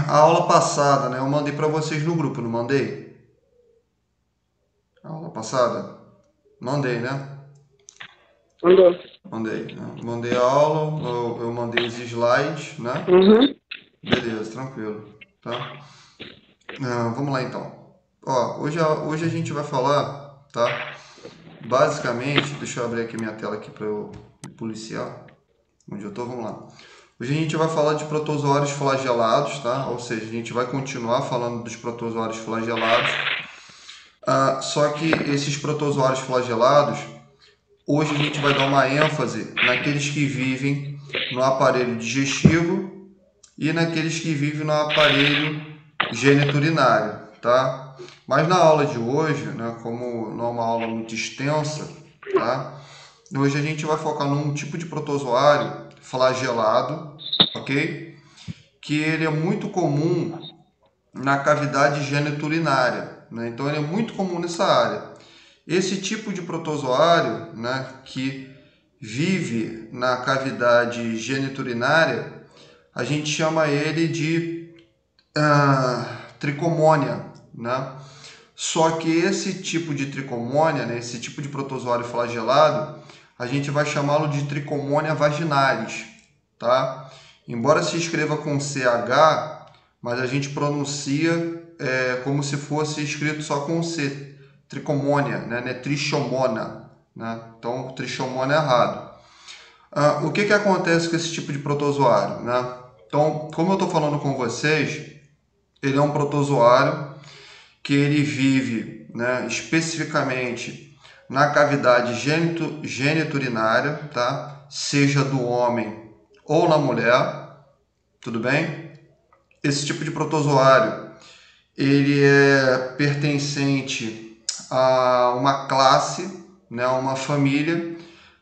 A aula passada, né, eu mandei para vocês no grupo, não mandei? A aula passada? Mandei, né? Mandou. Mandei, né? Mandei a aula, eu mandei os slides, né? Uhum. Beleza, tranquilo, tá? Vamos lá então. Ó, hoje a gente vai falar, tá? Basicamente, deixa eu abrir aqui minha tela aqui para eu me policiar. Onde eu tô, vamos lá. Hoje a gente vai falar de protozoários flagelados, tá? Ou seja, a gente vai continuar falando dos protozoários flagelados. Só que esses protozoários flagelados, hoje a gente vai dar uma ênfase naqueles que vivem no aparelho digestivo e naqueles que vivem no aparelho geniturinário, tá? Mas na aula de hoje, né, como não é uma aula muito extensa, tá? Hoje a gente vai focar num tipo de protozoário flagelado, ok? Que ele é muito comum na cavidade geniturinária, né? Então ele é muito comum nessa área. Esse tipo de protozoário, né, que vive na cavidade geniturinária, a gente chama ele de tricomônia, né? Só que esse tipo de tricomônia, né, esse tipo de protozoário flagelado, a gente vai chamá-lo de tricomônia vaginalis, tá? Embora se escreva com CH, mas a gente pronuncia como se fosse escrito só com C, tricomônia, né? Trichomona, né? Então, trichomona é errado. O que acontece com esse tipo de protozoário, né? Então, como eu estou falando com vocês, ele é um protozoário que ele vive, né, especificamente na cavidade geniturinária, tá? Seja do homem ou na mulher, tudo bem? Esse tipo de protozoário, ele é pertencente a uma classe, né, uma família,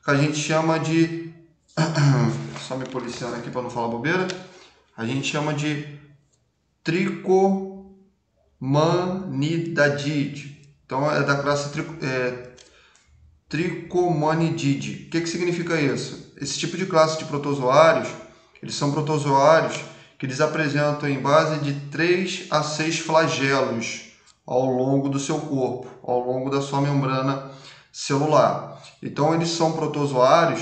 que a gente chama de... Só me policiando aqui para não falar bobeira. A gente chama de Tricomanididide. Então é da classe Tricomanidide. O que significa isso? Esse tipo de classe de protozoários, eles são protozoários que eles apresentam em base de 3 a 6 flagelos ao longo do seu corpo, ao longo da sua membrana celular. Então eles são protozoários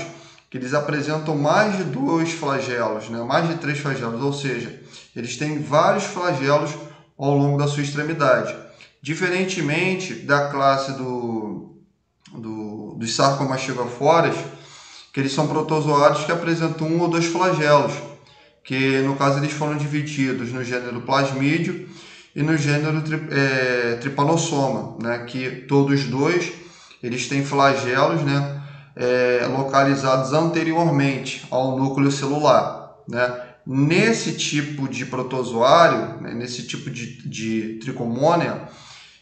que eles apresentam mais de 2 flagelos, né? Mais de 3 flagelos, ou seja, eles têm vários flagelos ao longo da sua extremidade. Diferentemente da classe dos sarcomastigoforas, que eles são protozoários que apresentam um ou dois flagelos, que no caso eles foram divididos no gênero Plasmídio e no gênero Trypanosoma, né, que todos dois eles têm flagelos, né, localizados anteriormente ao núcleo celular, né. Nesse tipo de protozoário, né, nesse tipo de tricomônia,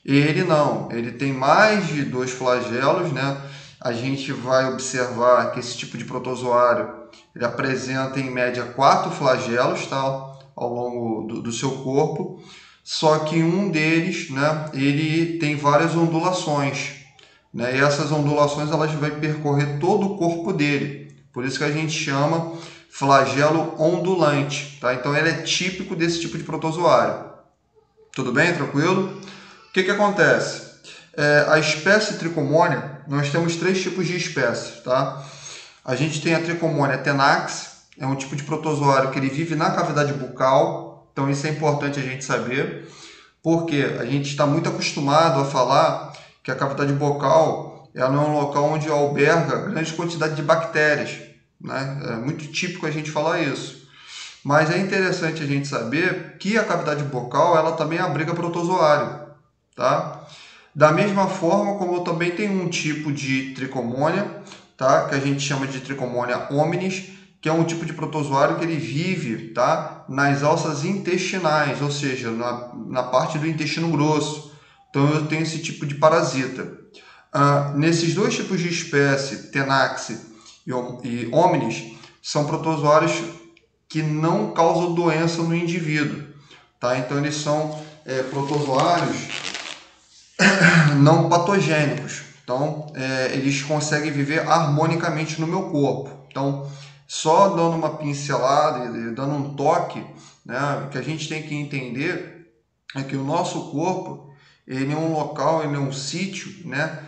ele não, ele tem mais de 2 flagelos, né? A gente vai observar que esse tipo de protozoário ele apresenta em média 4 flagelos, tá? Ao longo do seu corpo, só que um deles, né, ele tem várias ondulações, né? E essas ondulações elas vão percorrer todo o corpo dele, por isso que a gente chama flagelo ondulante, tá? Então ele é típico desse tipo de protozoário. Tudo bem? Tranquilo? O que acontece? A espécie tricomônia, nós temos 3 tipos de espécies, tá? A gente tem a tricomônia tenax, é um tipo de protozoário que ele vive na cavidade bucal, então isso é importante a gente saber, porque a gente está muito acostumado a falar que a cavidade bucal ela é um local onde alberga grande quantidade de bactérias, né? É muito típico a gente falar isso. Mas é interessante a gente saber que a cavidade bucal ela também abriga protozoário, tá? Da mesma forma como eu também tenho um tipo de tricomônia, tá? Que a gente chama de tricomônia hominis, que é um tipo de protozoário que ele vive, tá? Nas alças intestinais, ou seja, na parte do intestino grosso. Então eu tenho esse tipo de parasita. Nesses dois tipos de espécie, Tenax e hominis, são protozoários que não causam doença no indivíduo, tá? Então eles são protozoários não patogênicos. Então, eles conseguem viver harmonicamente no meu corpo. Então, Só dando uma pincelada e dando um toque, né, o que a gente tem que entender é que o nosso corpo, ele é um local, ele é um sítio, né,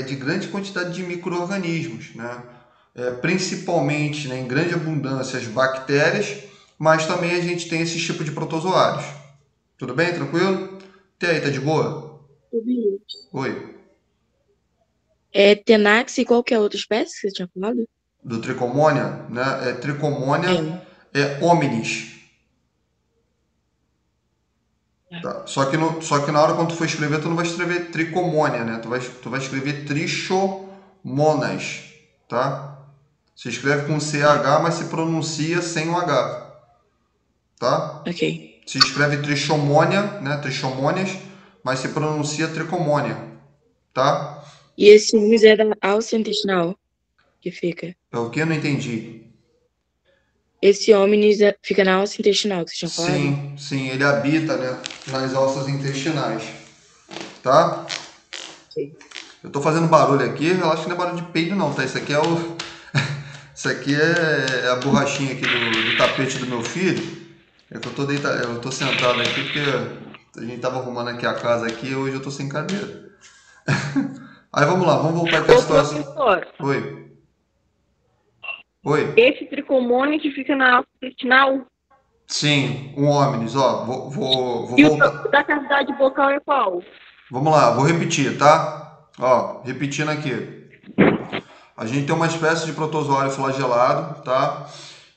de grande quantidade de micro-organismos, né, principalmente, né, em grande abundância as bactérias, mas também a gente tem esse tipo de protozoários. Tudo bem? Tranquilo? Até aí, tá de boa? Tubi. Oi. É Tenax e qual que é a outra espécie que você tinha falado? Do Tricomônia, né? Tricomônia É. hominis. Tá? Só que na hora quando tu for escrever, tu não vai escrever Tricomônia, né? Tu vai escrever Trichomonas, tá? Se escreve com CH, mas se pronuncia sem o H, tá? Ok. Se escreve Trichomônia, né? Trichomônias, mas se pronuncia Tricomônia, tá? E esse Unis é da alça intestinal que fica. É o que? Eu não entendi. Esse Omnis fica na alça intestinal que você tinha falado? Sim, sim, ele habita, né, nas alças intestinais, tá? Sim. Eu tô fazendo barulho aqui, relaxa que não é barulho de peido não, tá? Isso aqui é o... Isso aqui é a borrachinha aqui do tapete do meu filho. É que eu tô sentado aqui porque a gente tava arrumando aqui a casa aqui e hoje eu tô sem cadeira. Aí vamos lá, vamos voltar aqui à Ô, situação. professor, Oi, oi. esse tricomônio que fica na alça intestinal Sim, um homens, ó, vou e o voltar. da cavidade bucal é qual? Vamos lá, vou repetir, tá? Ó, repetindo aqui. A gente tem uma espécie de protozoário flagelado, tá?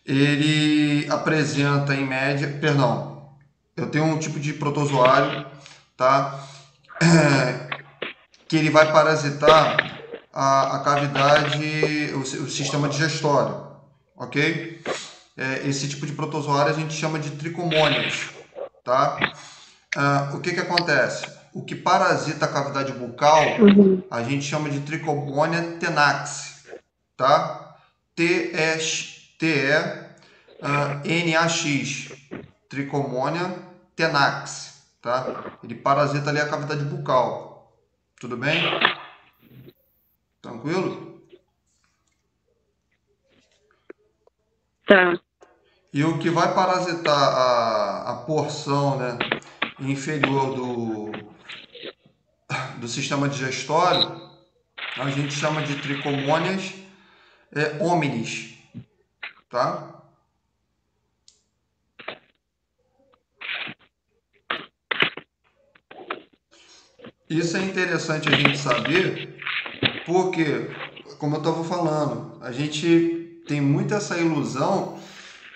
Ele apresenta em média, perdão, eu tenho um tipo de protozoário, tá? Que ele vai parasitar a cavidade, o sistema digestório, ok? Esse tipo de protozoário a gente chama de tricomônias, tá? O que que acontece? O que parasita a cavidade bucal, Uhum. a gente chama de Trichomonia tenax, tá? T-E-N-A-X, Trichomonia tenax, tá? Ele parasita ali a cavidade bucal. Tudo bem? Tranquilo? Tá. E o que vai parasitar a porção, né, inferior do sistema digestório, a gente chama de tricomônias hominis, tá? Isso é interessante a gente saber, porque, como eu estava falando, a gente tem muito essa ilusão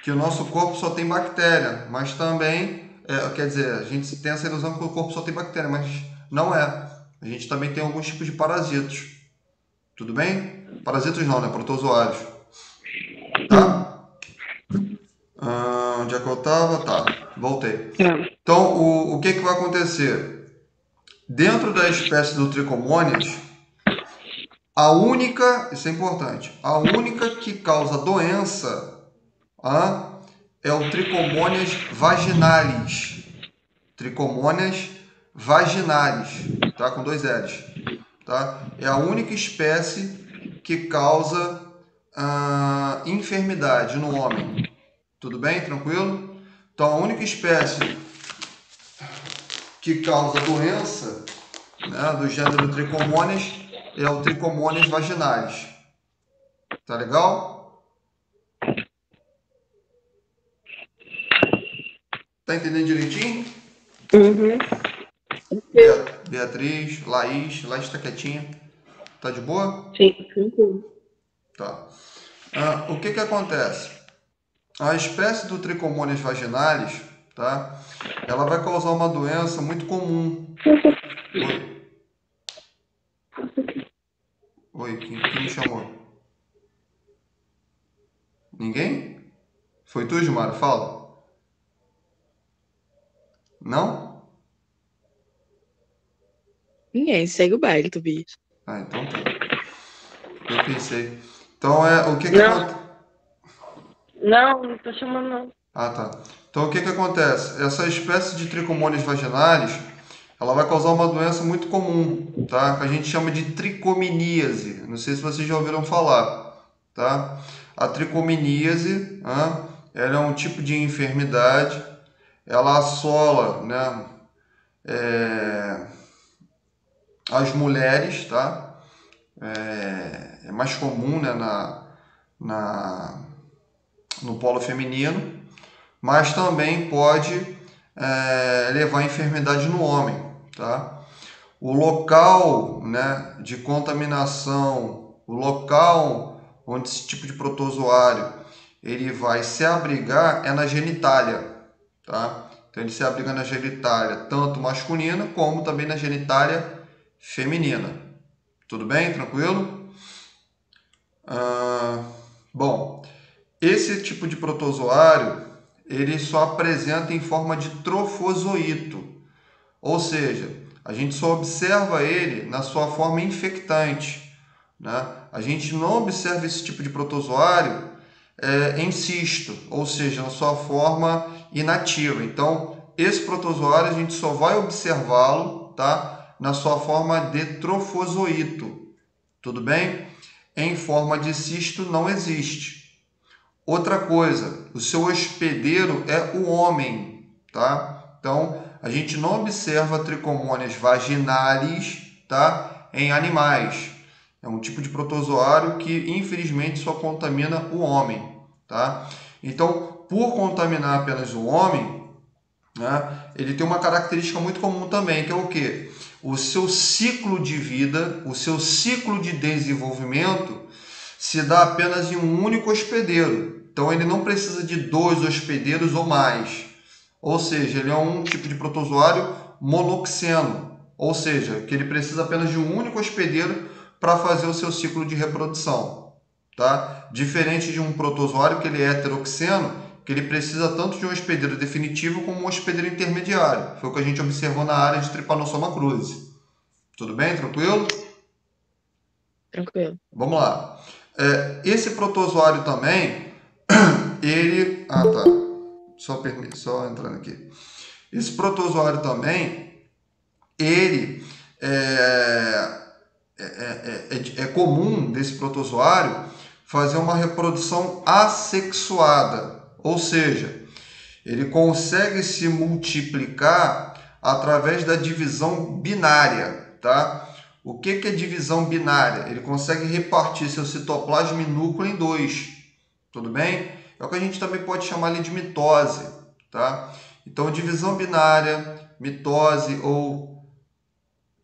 que o nosso corpo só tem bactéria, mas também, quer dizer, a gente tem essa ilusão que o corpo só tem bactéria, mas não é. A gente também tem alguns tipos de parasitos. Tudo bem? Parasitos não, né? Protozoários. Tá? Onde é que eu estava? Tá, voltei. Tá. Então, o que, que vai acontecer? Dentro da espécie do Trichomonias, a única, isso é importante, a única que causa doença é o Trichomonias vaginalis. Trichomonias vaginalis, tá? Com dois L's. Tá? É a única espécie que causa enfermidade no homem. Tudo bem? Tranquilo? Então, a única espécie que causa doença, né, do gênero Trichomonias é o Trichomonias vaginalis. Tá legal? Tá entendendo direitinho? Uhum. Beatriz, Laís tá quietinha. Tá de boa? Sim, tranquilo. Tá. O que que acontece? A espécie do Trichomonias vaginalis, tá? Ela vai causar uma doença muito comum. Oi, oi, quem me chamou? Ninguém? Foi tu, Gilmar? Fala. Não? Ninguém, segue o baile, Tobias. Ah, então tá. Eu pensei. Então, o que que Não, acontece? não tô chamando não. Ah, tá. Então, o que que acontece? Essa espécie de Trichomonias vaginalis, ela vai causar uma doença muito comum, tá? Que a gente chama de tricominíase. Não sei se vocês já ouviram falar, tá? A tricominíase, ela é um tipo de enfermidade, ela assola, né, as mulheres, tá? É mais comum, né, no polo feminino, mas também pode levar a enfermidade no homem, tá? O local, né, de contaminação, o local onde esse tipo de protozoário ele vai se abrigar é na genitália, tá? Então ele se abriga na genitália tanto masculina como também na genitália feminina. Tudo bem? Tranquilo? Bom, esse tipo de protozoário ele só apresenta em forma de trofozoito, ou seja, a gente só observa ele na sua forma infectante, né? A gente não observa esse tipo de protozoário em cisto, ou seja, na sua forma inativa. Então, esse protozoário a gente só vai observá-lo, tá, na sua forma de trofozoito. Tudo bem? Em forma de cisto não existe. Outra coisa, o seu hospedeiro é o homem, tá? Então, a gente não observa tricomônias vaginalis, tá, em animais. É um tipo de protozoário que, infelizmente, só contamina o homem, tá? Então, por contaminar apenas o homem, né, ele tem uma característica muito comum também, que é o quê? O seu ciclo de vida, o seu ciclo de desenvolvimento se dá apenas em um único hospedeiro. Então, ele não precisa de 2 hospedeiros ou mais. Ou seja, ele é um tipo de protozoário monoxeno. Ou seja, que ele precisa apenas de um único hospedeiro para fazer o seu ciclo de reprodução. Tá? Diferente de um protozoário que ele é heteroxeno, que ele precisa tanto de um hospedeiro definitivo como um hospedeiro intermediário. Foi o que a gente observou na área de Trypanosoma cruzi. Tudo bem? Tranquilo? Tranquilo. Vamos lá. Esse protozoário também, ele... Ah, tá. Só entrando aqui. Esse protozoário também, ele é comum desse protozoário fazer uma reprodução assexuada, ou seja, ele consegue se multiplicar através da divisão binária, tá? O que é divisão binária? Ele consegue repartir seu citoplasma e núcleo em 2, tudo bem? É o que a gente também pode chamar de mitose, tá? Então, divisão binária, mitose, ou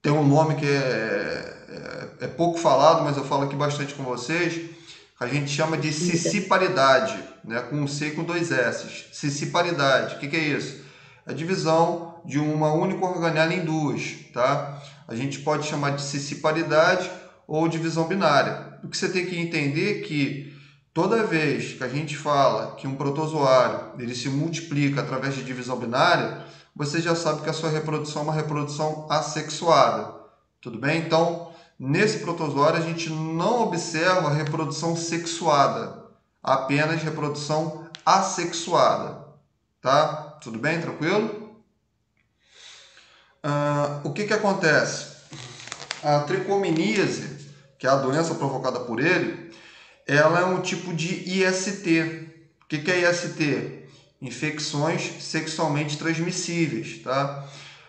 tem um nome que é pouco falado, mas eu falo aqui bastante com vocês, a gente chama de cisciparidade, né? Com um C e com 2 S. Cisciparidade, o que é isso? A divisão de uma única organela em 2, tá? A gente pode chamar de cisciparidade ou divisão binária. O que você tem que entender é que toda vez que a gente fala que um protozoário ele se multiplica através de divisão binária, você já sabe que a sua reprodução é uma reprodução assexuada. Tudo bem? Então, nesse protozoário, a gente não observa reprodução sexuada, apenas reprodução assexuada. Tá? Tudo bem? Tranquilo? O que acontece? A tricominíase, que é a doença provocada por ele, ela é um tipo de IST. O que é IST? Infecções sexualmente transmissíveis, tá?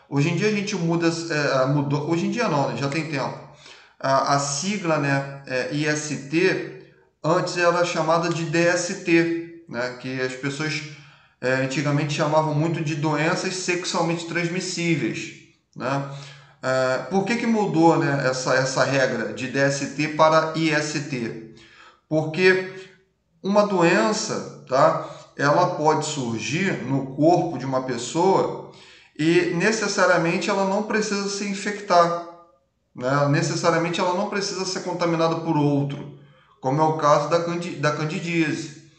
Hoje em dia a gente mudou, hoje em dia não, né? Já tem tempo. A sigla, né, IST, antes era chamada de DST, né, que as pessoas antigamente chamavam muito de doenças sexualmente transmissíveis, né? Por que mudou, né, essa regra de DST para IST? Porque uma doença, tá, ela pode surgir no corpo de uma pessoa e necessariamente ela não precisa se infectar, né? Necessariamente ela não precisa ser contaminada por outro, como é o caso da candidíase,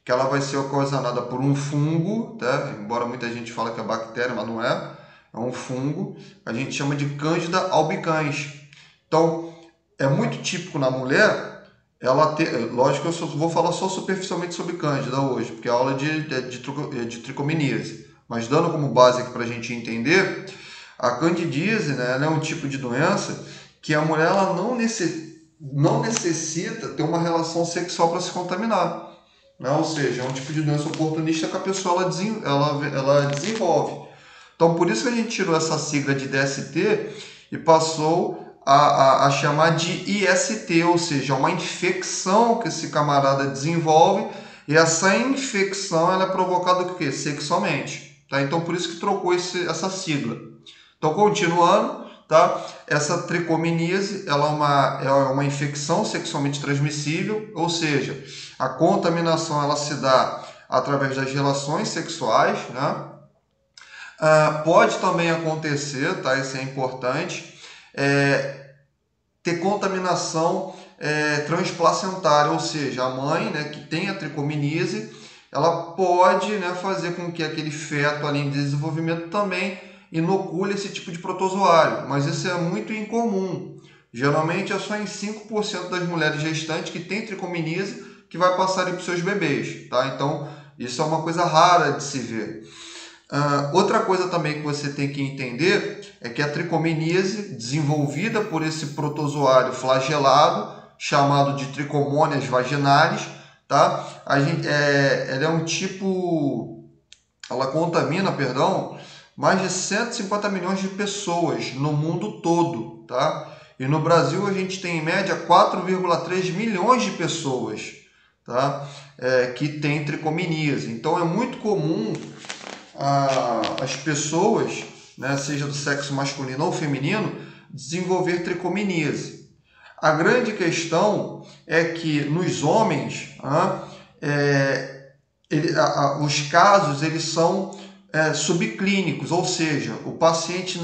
que ela vai ser ocasionada por um fungo, tá? Embora muita gente fale que é bactéria, mas não é, é um fungo, a gente chama de Candida albicans. Então, é muito típico na mulher, lógico que eu vou falar só superficialmente sobre Cândida hoje, porque é aula de tricominíase, mas dando como base aqui para a gente entender, a candidíase, né, ela é um tipo de doença que a mulher ela não necessita ter uma relação sexual para se contaminar, né? Ou seja, é um tipo de doença oportunista que a pessoa ela desenvolve. Então, por isso que a gente tirou essa sigla de DST e passou a chamar de IST, ou seja, uma infecção que esse camarada desenvolve, e essa infecção ela é provocada do quê? Sexualmente. Tá? Então, por isso que trocou essa sigla. Então, continuando, tá? Essa tricominíase ela é uma infecção sexualmente transmissível, ou seja, a contaminação ela se dá através das relações sexuais, né? Pode também acontecer, tá? Isso é importante, ter contaminação transplacentária, ou seja, a mãe, né, que tem a tricominíase, ela pode, né, fazer com que aquele feto ali em desenvolvimento também inocule esse tipo de protozoário, mas isso é muito incomum. Geralmente é só em 5% das mulheres gestantes que têm tricominíase que vai passar para os seus bebês, tá? Então, isso é uma coisa rara de se ver. Outra coisa também que você tem que entender é que a tricominíase, desenvolvida por esse protozoário flagelado, chamado de Trichomonias vaginalis, tá? Ela é um tipo, ela contamina, perdão, mais de 150 milhões de pessoas no mundo todo, tá? E no Brasil a gente tem em média 4,3 milhões de pessoas, tá? Que tem tricominíase. Então é muito comum as pessoas, né, seja do sexo masculino ou feminino, desenvolver tricominíase. A grande questão é que nos homens, os casos eles são subclínicos, ou seja, o paciente,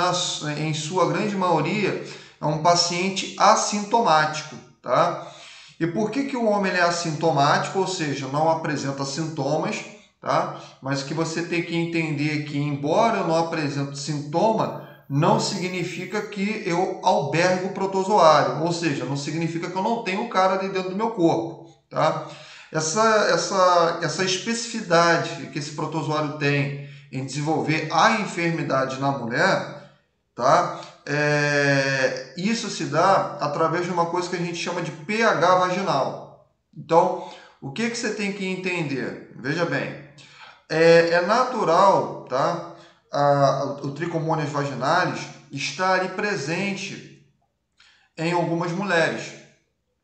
em sua grande maioria, é um paciente assintomático. Tá? E por que o homem é assintomático, ou seja, não apresenta sintomas? Tá? Mas que você tem que entender que, embora eu não apresente sintoma, não significa que eu albergo o protozoário, ou seja, não significa que eu não tenho o cara ali dentro do meu corpo. Tá? Essa especificidade que esse protozoário tem em desenvolver a enfermidade na mulher, tá? Isso se dá através de uma coisa que a gente chama de pH vaginal. Então, o que você tem que entender? Veja bem, é natural, tá? O Trichomonias vaginalis está ali presente em algumas mulheres.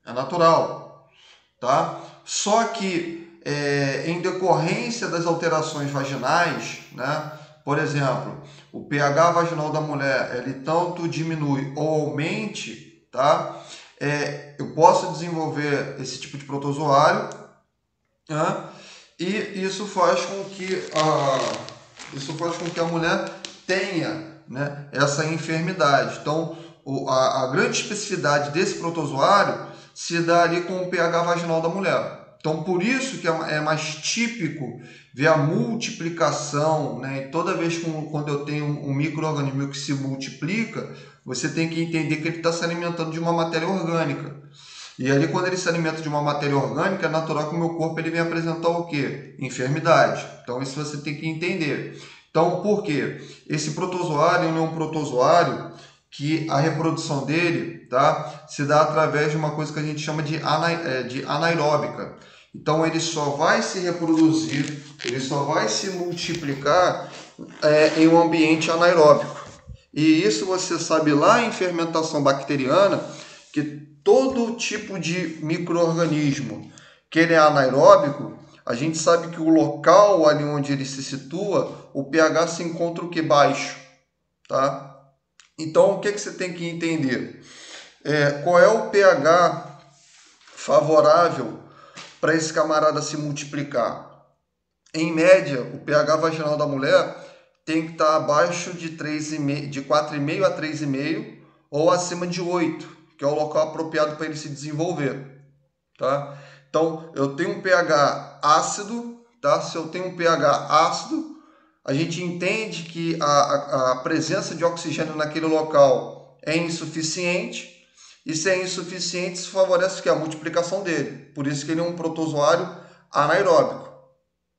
É natural, tá? Só que em decorrência das alterações vaginais, né? Por exemplo, o pH vaginal da mulher ele tanto diminui ou aumente, tá? Eu posso desenvolver esse tipo de protozoário, né? E isso faz com que a mulher tenha, né, essa enfermidade. Então, a grande especificidade desse protozoário se dá ali com o pH vaginal da mulher. Então, por isso que é mais típico ver a multiplicação, né? E toda vez quando eu tenho um micro-organismo que se multiplica, você tem que entender que ele está se alimentando de uma matéria orgânica. E ali, quando ele se alimenta de uma matéria orgânica, é natural que o meu corpo ele venha apresentar o quê? Enfermidade. Então, isso você tem que entender. Então, por quê? Esse protozoário é um protozoário que a reprodução dele, tá, se dá através de uma coisa que a gente chama de anaeróbica. Então, ele só vai se reproduzir, ele só vai se multiplicar em um ambiente anaeróbico. E isso você sabe lá em fermentação bacteriana, que todo tipo de micro-organismo que ele é anaeróbico, a gente sabe que o local ali onde ele se situa, o pH se encontra o que? Baixo. Tá? Então, o que você tem que entender? Qual é o pH favorável para esse camarada se multiplicar? Em média, o pH vaginal da mulher tem que estar abaixo de 4,5 a 3,5 ou acima de 8, que é o local apropriado para ele se desenvolver. Tá? Então, eu tenho um pH ácido, tá? Se eu tenho um pH ácido, a gente entende que a presença de oxigênio naquele local é insuficiente, e se é insuficiente, isso favorece o quê? A multiplicação dele. Por isso que ele é um protozoário anaeróbico.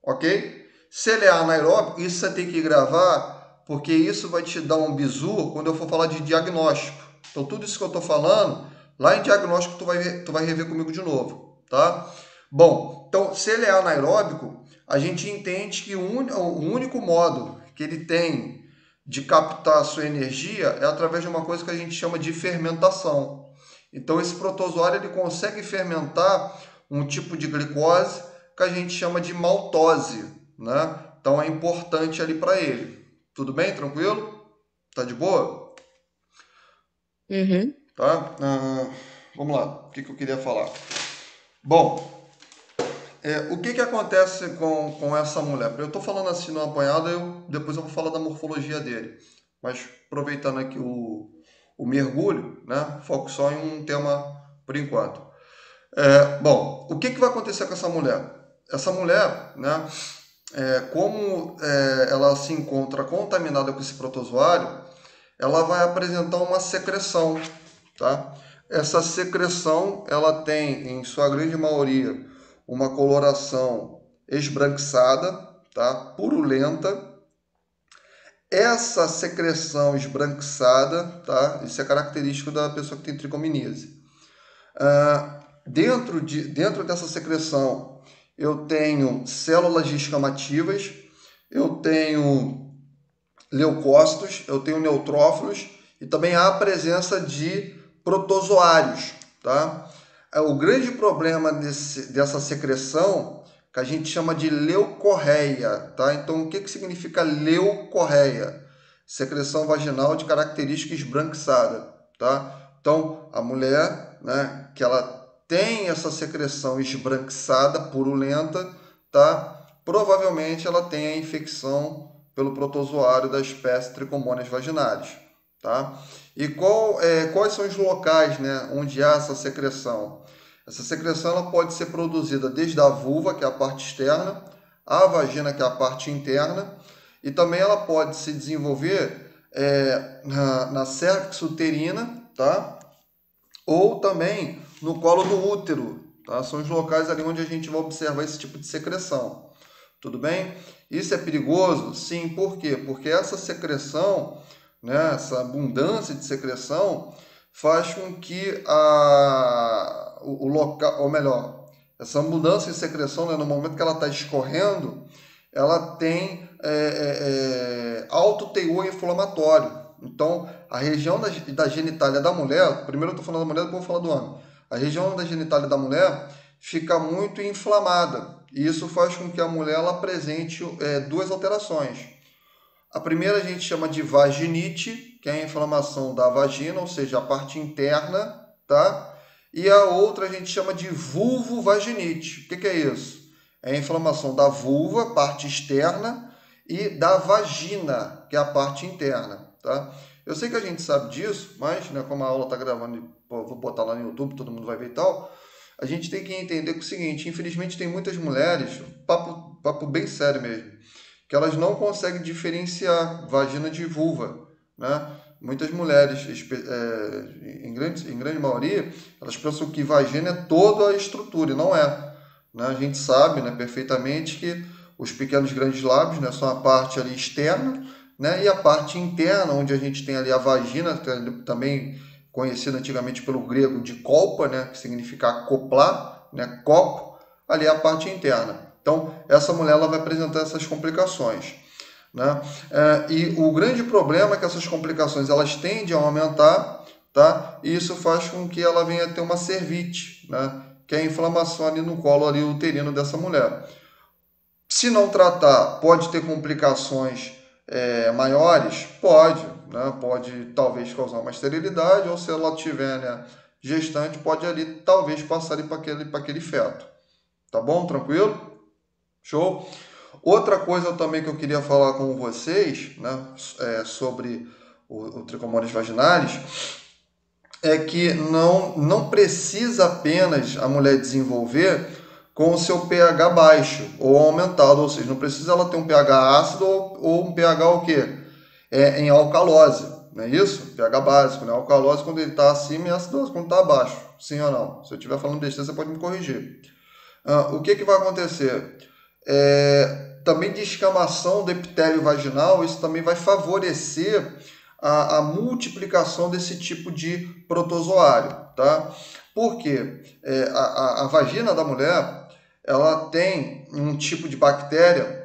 Ok? Se ele é anaeróbico, isso você tem que gravar, porque isso vai te dar um bizu quando eu for falar de diagnóstico. Então, tudo isso que eu estou falando Lá em diagnóstico tu vai rever comigo de novo, tá? Bom, então se ele é anaeróbico, a gente entende que o único modo que ele tem de captar a sua energia é através de uma coisa que a gente chama de fermentação. Então esse protozoário ele consegue fermentar um tipo de glicose que a gente chama de maltose, né? Então é importante ali para ele. Tudo bem? Tranquilo? Tá de boa? Uhum. Tá? Vamos lá. O que eu queria falar? Bom, o que acontece com essa mulher? Eu estou falando assim no apanhado, depois eu vou falar da morfologia dele. Mas aproveitando aqui o mergulho, né? Foco só em um tema por enquanto. Bom, o que vai acontecer com essa mulher? Essa mulher, né? Como ela se encontra contaminada com esse protozoário, ela vai apresentar uma secreção, tá? Essa secreção, ela tem, em sua grande maioria, uma coloração esbranquiçada, tá? Purulenta. Essa secreção esbranquiçada, tá? Isso é característico da pessoa que tem tricominíase. Dentro dessa secreção, eu tenho células descamativas, eu tenho leucócitos, eu tenho neutrófilos e também há a presença de protozoários, tá? O grande problema dessa secreção que a gente chama de leucorreia, tá? Então, o que significa leucorreia? Secreção vaginal de característica esbranquiçada, tá? Então, a mulher, né, que ela tem essa secreção esbranquiçada, purulenta, tá? Provavelmente ela tem a infecção pelo protozoário da espécie Trichomonas vaginalis, tá? E quais são os locais, né, onde há essa secreção? Essa secreção ela pode ser produzida desde a vulva, que é a parte externa, a vagina, que é a parte interna, e também ela pode se desenvolver na cervix uterina, tá? Ou também no colo do útero, tá? São os locais ali onde a gente vai observar esse tipo de secreção. Tudo bem? Isso é perigoso? Sim, por quê? Porque essa secreção, né, essa abundância de secreção, faz com que o local, ou melhor, essa abundância de secreção, né, no momento que ela está escorrendo, ela tem alto teor inflamatório. Então, a região da genitália da mulher, primeiro eu estou falando da mulher, depois eu vou falar do homem. A região da genitália da mulher fica muito inflamada. E isso faz com que a mulher ela apresente duas alterações. A primeira a gente chama de vaginite, que é a inflamação da vagina, ou seja, a parte interna, tá? E a outra a gente chama de vulvovaginite. O que é isso? É a inflamação da vulva, parte externa, e da vagina, que é a parte interna, tá? Eu sei que a gente sabe disso, mas, né, como a aula está gravando, vou botar lá no YouTube, todo mundo vai ver e tal, a gente tem que entender que é o seguinte, infelizmente tem muitas mulheres, papo bem sério mesmo, que elas não conseguem diferenciar vagina de vulva, né? Muitas mulheres, em grande maioria, elas pensam que vagina é toda a estrutura, e não é. Né? A gente sabe, né, perfeitamente que os pequenos grandes lábios, né, são a parte ali externa, né, e a parte interna, onde a gente tem ali a vagina, também conhecida antigamente pelo grego de kolpa, né, que significa acoplar, né, copo, ali é a parte interna. Então, essa mulher ela vai apresentar essas complicações. Né? E o grande problema é que essas complicações elas tendem a aumentar, tá? E isso faz com que ela venha a ter uma cervite, né? Que é a inflamação ali no colo ali uterino dessa mulher. Se não tratar, pode ter complicações maiores? Pode, né? Pode talvez causar uma esterilidade, ou se ela tiver, né, gestante, pode ali talvez passar para aquele feto. Tá bom? Tranquilo? Show? Outra coisa também que eu queria falar com vocês, né, sobre o Trichomonas vaginalis, é que não precisa apenas a mulher desenvolver com o seu pH baixo ou aumentado, ou seja, não precisa ela ter um pH ácido ou um pH o quê? Em alcalose, não é isso? pH básico, né? Alcalose quando ele está acima e acidose quando está abaixo, sim ou não? Se eu estiver falando besteira, você pode me corrigir. O que vai acontecer? Também descamação do epitélio vaginal, isso também vai favorecer a multiplicação desse tipo de protozoário, tá? Porque a vagina da mulher, ela tem um tipo de bactéria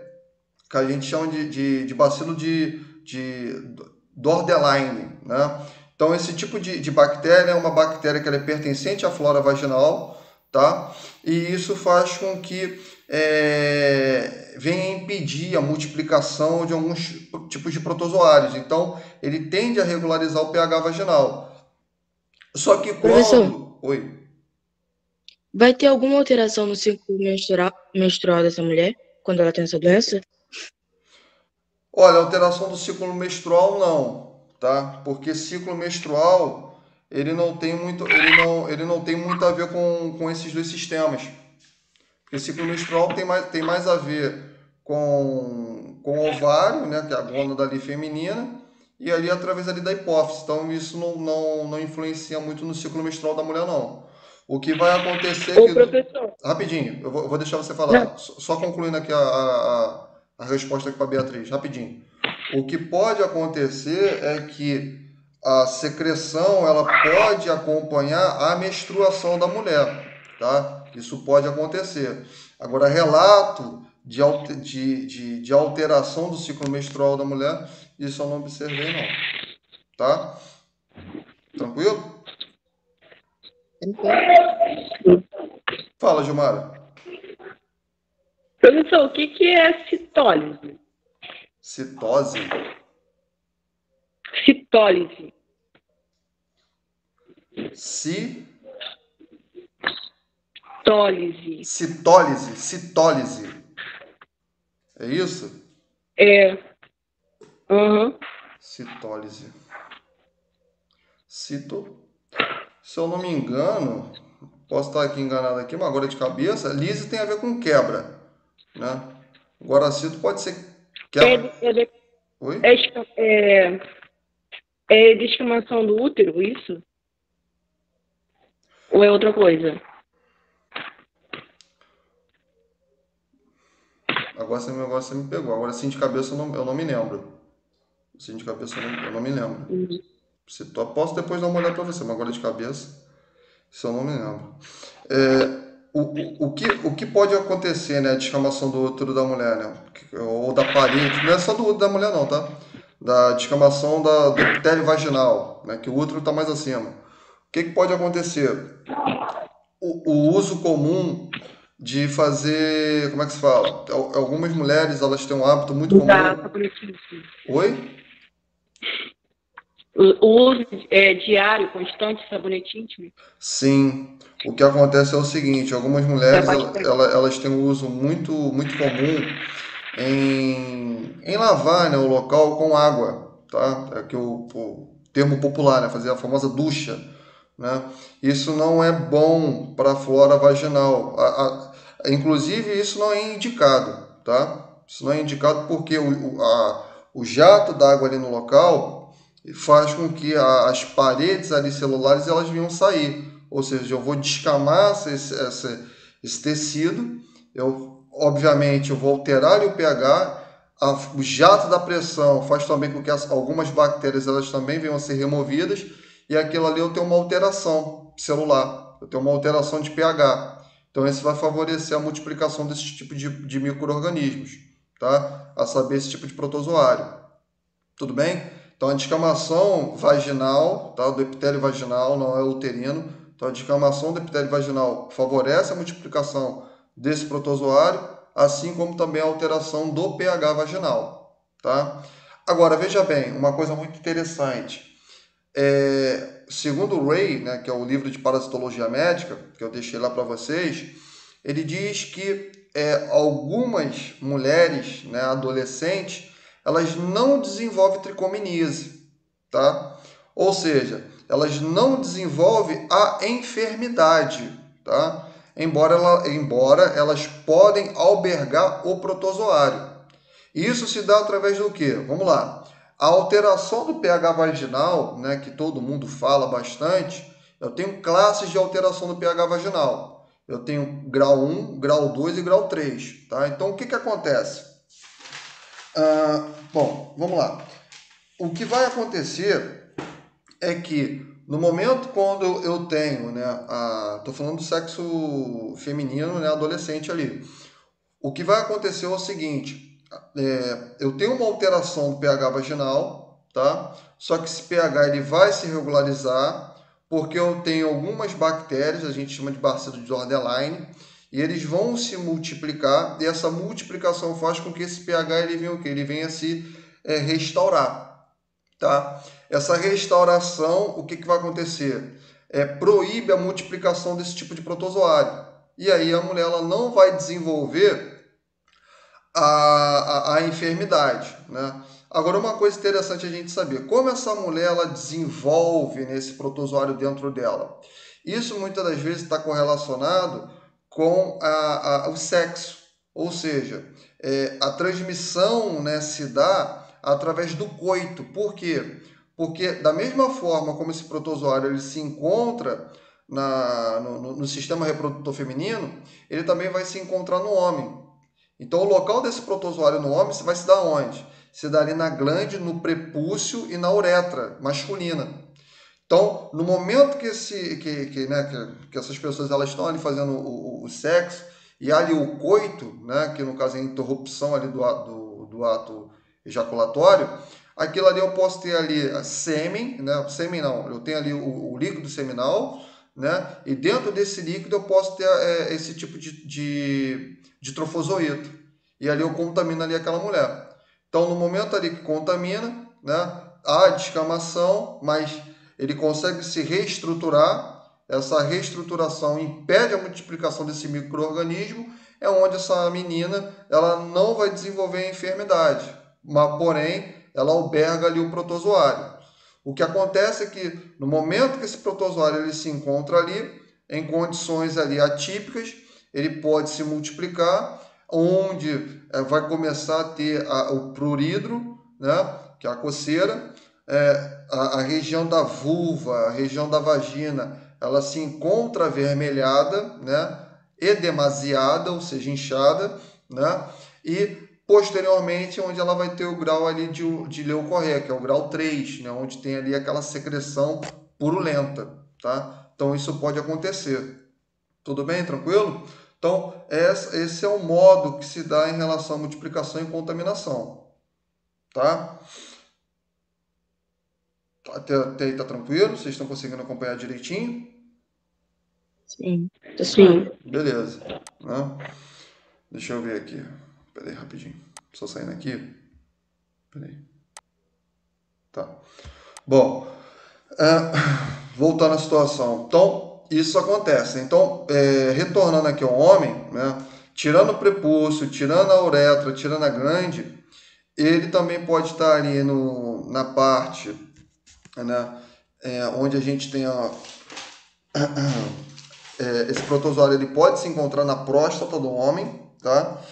que a gente chama de bacilo de Borderline, né? Então, esse tipo de bactéria é uma bactéria que ela é pertencente à flora vaginal, tá? E isso faz com que venha impedir a multiplicação de alguns tipos de protozoários. Então, ele tende a regularizar o pH vaginal. Só que Professor, quando... Oi. vai ter alguma alteração no ciclo menstrual dessa mulher quando ela tem essa doença? Olha, alteração do ciclo menstrual não, tá? Porque ciclo menstrual ele não tem muito, ele não tem muito a ver com esses dois sistemas. Porque ciclo menstrual tem mais a ver com o ovário, né? Que é a glândula ali feminina, e ali através ali da hipófise. Então isso não influencia muito no ciclo menstrual da mulher, não. O que vai acontecer é Ô, que. professor. Rapidinho, eu vou deixar você Não. falar. Só concluindo aqui a resposta aqui para a Beatriz, rapidinho. O que pode acontecer é que a secreção ela pode acompanhar a menstruação da mulher, tá? Isso pode acontecer. Agora, relato de alteração do ciclo menstrual da mulher, isso eu não observei, não, tá? Tranquilo? Fala, Gilmara. Professor, o que é citólise? Citose? Citólise. Si, Tólise. citólise, citólise. É isso? É. Uhum. Citólise. Cito. Se eu não me engano, posso estar aqui enganado aqui, mas agora de cabeça, lise tem a ver com quebra, né? Agora cito pode ser É, quebra. é, Oi? é, é descamação do útero, isso? Ou é outra coisa? Agora você me pegou. Agora sim de cabeça eu não me lembro. Sim de cabeça eu não me lembro. Uhum. Posso depois dar uma olhada para você, mas agora de cabeça, isso eu não me lembro. É, o que pode acontecer, né? A descamação do útero da mulher, né? Ou da parede, não é só do útero da mulher, não, tá? Da descamação do epitélio vaginal, né? Que o útero está mais acima. O que pode acontecer? O uso comum de fazer, como é que se fala? Algumas mulheres, elas têm um hábito muito Usar comum. sabonete íntimo. Oi? O uso diário, constante de sabonete íntimo. Sim. O que acontece é o seguinte, algumas Da mulheres, bactéria. elas têm um uso muito comum em lavar, né, o local com água, tá? É que o termo popular, né, fazer a famosa ducha, né? Isso não é bom para a flora vaginal. Inclusive, isso não é indicado, tá? Isso não é indicado porque o jato d'água ali no local faz com que as paredes ali celulares elas venham sair. Ou seja, eu vou descamar esse tecido, obviamente eu vou alterar ali o pH, o jato da pressão faz também com que algumas bactérias elas também venham a ser removidas e aquilo ali eu tenho uma alteração celular, eu tenho uma alteração de pH. Então isso vai favorecer a multiplicação desse tipo de micro-organismos, tá? A saber, esse tipo de protozoário. Tudo bem? Então a descamação vaginal, tá? Do epitélio vaginal, não é uterino. Então a descamação do epitélio vaginal favorece a multiplicação desse protozoário, assim como também a alteração do pH vaginal, tá? Agora veja bem, uma coisa muito interessante. Segundo o Ray, né, que é o livro de parasitologia médica, que eu deixei lá para vocês, ele diz que algumas mulheres, né, adolescentes, elas não desenvolvem tricominíase, tá? Ou seja, elas não desenvolvem a enfermidade, tá? Embora elas podem albergar o protozoário. Isso se dá através do quê? Vamos lá. A alteração do pH vaginal, né, que todo mundo fala bastante, eu tenho classes de alteração do pH vaginal. Eu tenho grau 1, grau 2 e grau 3. Tá? Então, o que acontece? Bom, vamos lá. O que vai acontecer é que No momento quando eu tenho, né, tô falando do sexo feminino, né, adolescente ali, o que vai acontecer é o seguinte, eu tenho uma alteração do pH vaginal, tá? Só que esse pH ele vai se regularizar porque eu tenho algumas bactérias, a gente chama de bacilo de Borderline, e eles vão se multiplicar, e essa multiplicação faz com que esse pH ele venha o quê? Ele venha se restaurar, tá? Essa restauração, o que, que vai acontecer? Proíbe a multiplicação desse tipo de protozoário. E aí a mulher ela não vai desenvolver a enfermidade, né? Agora, uma coisa interessante a gente saber, como essa mulher ela desenvolve nesse protozoário dentro dela? Isso muitas das vezes está correlacionado com o sexo, ou seja, a transmissão, né, se dá através do coito. Por quê? Porque da mesma forma como esse protozoário ele se encontra no sistema reprodutor feminino, ele também vai se encontrar no homem. Então, o local desse protozoário no homem vai se dar onde? Se dá ali na glande, no prepúcio e na uretra masculina. Então, no momento que essas pessoas elas estão ali fazendo o sexo, e ali o coito, né, que no caso é a interrupção ali do ato ejaculatório, aquilo ali eu posso ter ali sêmen, né, sêmen não, eu tenho ali o líquido seminal, né, e dentro desse líquido eu posso ter esse tipo de trofozoito, e ali eu contamino ali aquela mulher. Então, no momento ali que contamina, né, há descamação, mas ele consegue se reestruturar, essa reestruturação impede a multiplicação desse micro-organismo, é onde essa menina ela não vai desenvolver a enfermidade, mas porém ela alberga ali o protozoário. O que acontece é que no momento que esse protozoário ele se encontra ali, em condições ali atípicas, ele pode se multiplicar, onde vai começar a ter o plurídro, né, que é a coceira, a região da vulva, a região da vagina, ela se encontra avermelhada, né, edemasiada, ou seja, inchada, né, e posteriormente onde ela vai ter o grau ali de leucorreia, que é o grau 3, né, onde tem ali aquela secreção purulenta, tá? Então isso pode acontecer. Tudo bem? Tranquilo? Então, esse é o modo que se dá em relação à multiplicação e contaminação, tá? Até aí tá tranquilo? Vocês estão conseguindo acompanhar direitinho? Sim. Tá Sim. suave. Beleza. Né? Deixa eu ver aqui. Pera aí, rapidinho. Só saindo aqui. Pera aí. Tá. Bom, voltando à situação. Então, isso acontece. Então, retornando aqui ao homem, né? Tirando o prepúcio, tirando a uretra, tirando a glande, ele também pode estar ali na parte, né? Onde a gente tem esse protozoário, ele pode se encontrar na próstata do homem, tá?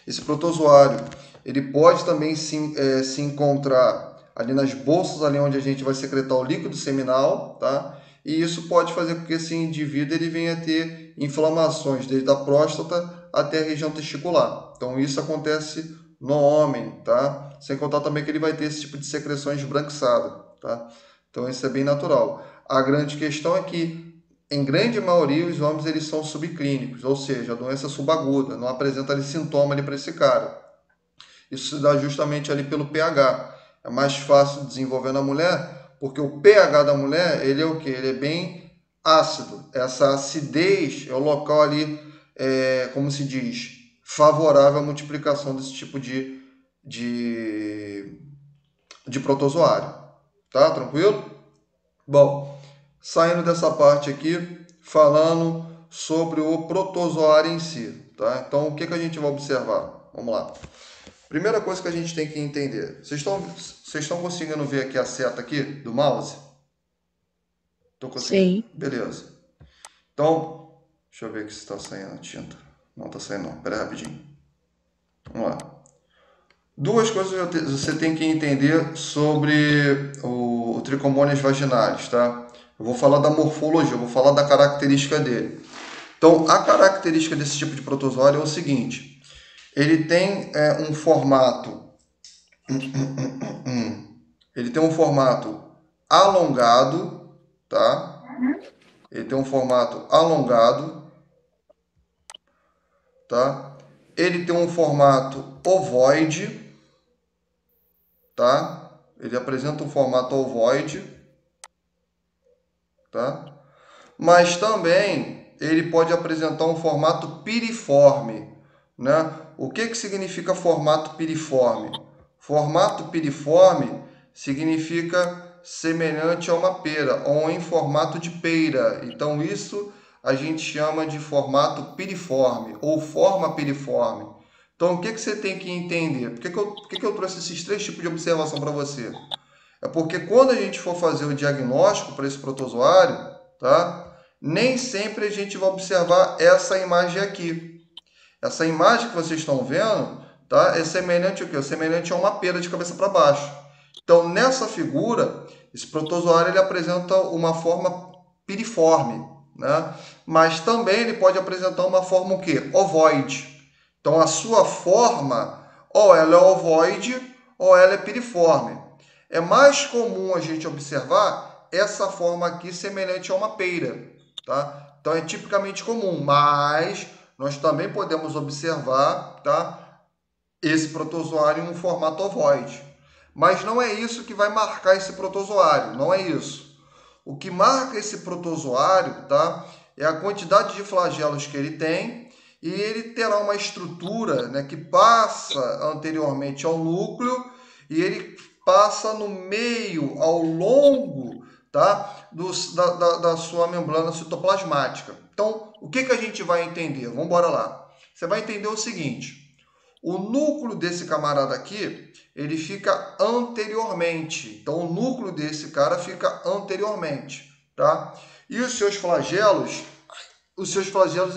Esse protozoário, ele pode também se encontrar ali nas bolsas, ali onde a gente vai secretar o líquido seminal, tá? E isso pode fazer com que esse indivíduo ele venha a ter inflamações desde a próstata até a região testicular. Então isso acontece no homem, tá? Sem contar também que ele vai ter esse tipo de secreção esbranquiçada, tá? Então isso é bem natural. A grande questão é que em grande maioria, os homens eles são subclínicos, ou seja, a doença é subaguda, não apresenta ali sintoma ali para esse cara. Isso se dá justamente ali pelo pH. É mais fácil desenvolver na mulher, porque o pH da mulher, ele é o quê? Ele é bem ácido. Essa acidez é o local ali, como se diz, favorável à multiplicação desse tipo de protozoário. Tá? Tranquilo? Bom, saindo dessa parte aqui, falando sobre o protozoário em si, tá? Então, o que a gente vai observar? Vamos lá. Primeira coisa que a gente tem que entender. Vocês estão conseguindo ver aqui a seta aqui do mouse? Estou conseguindo? Sim. Beleza. Então, deixa eu ver aqui se está saindo a tinta. Não está saindo não. Espera aí rapidinho. Vamos lá. Duas coisas você tem que entender sobre o Trichomonas vaginalis, tá? Eu vou falar da morfologia, eu vou falar da característica dele. Então, a característica desse tipo de protozoário é o seguinte: ele tem um formato, ele tem um formato alongado, tá? Ele tem um formato alongado, tá? Ele tem um formato ovoide, tá? Ele apresenta um formato ovoide, tá? Mas também ele pode apresentar um formato piriforme, né? O que significa formato piriforme? Formato piriforme significa semelhante a uma pera ou em formato de pera. Então isso a gente chama de formato piriforme ou forma piriforme. Então o que você tem que entender? Por que eu trouxe esses três tipos de observação para você? É porque quando a gente for fazer o diagnóstico para esse protozoário, tá? Nem sempre a gente vai observar essa imagem aqui. Essa imagem que vocês estão vendo, tá? É semelhante ao quê? Semelhante a uma pera de cabeça para baixo. Então, nessa figura, esse protozoário ele apresenta uma forma piriforme, né? Mas também ele pode apresentar uma forma o quê? Ovoide. Então, a sua forma, ou ela é ovoide, ou ela é piriforme. É mais comum a gente observar essa forma aqui semelhante a uma pera, tá? Então, é tipicamente comum, mas nós também podemos observar, tá, esse protozoário em um formato ovoide. Mas não é isso que vai marcar esse protozoário, não é isso. O que marca esse protozoário, tá, é a quantidade de flagelos que ele tem, e ele terá uma estrutura, né, que passa anteriormente ao núcleo e ele passa no meio, ao longo, tá, da sua membrana citoplasmática. Então, o que a gente vai entender? Vamos embora lá. Você vai entender o seguinte: o núcleo desse camarada aqui, ele fica anteriormente. Então, o núcleo desse cara fica anteriormente, tá? E os seus flagelos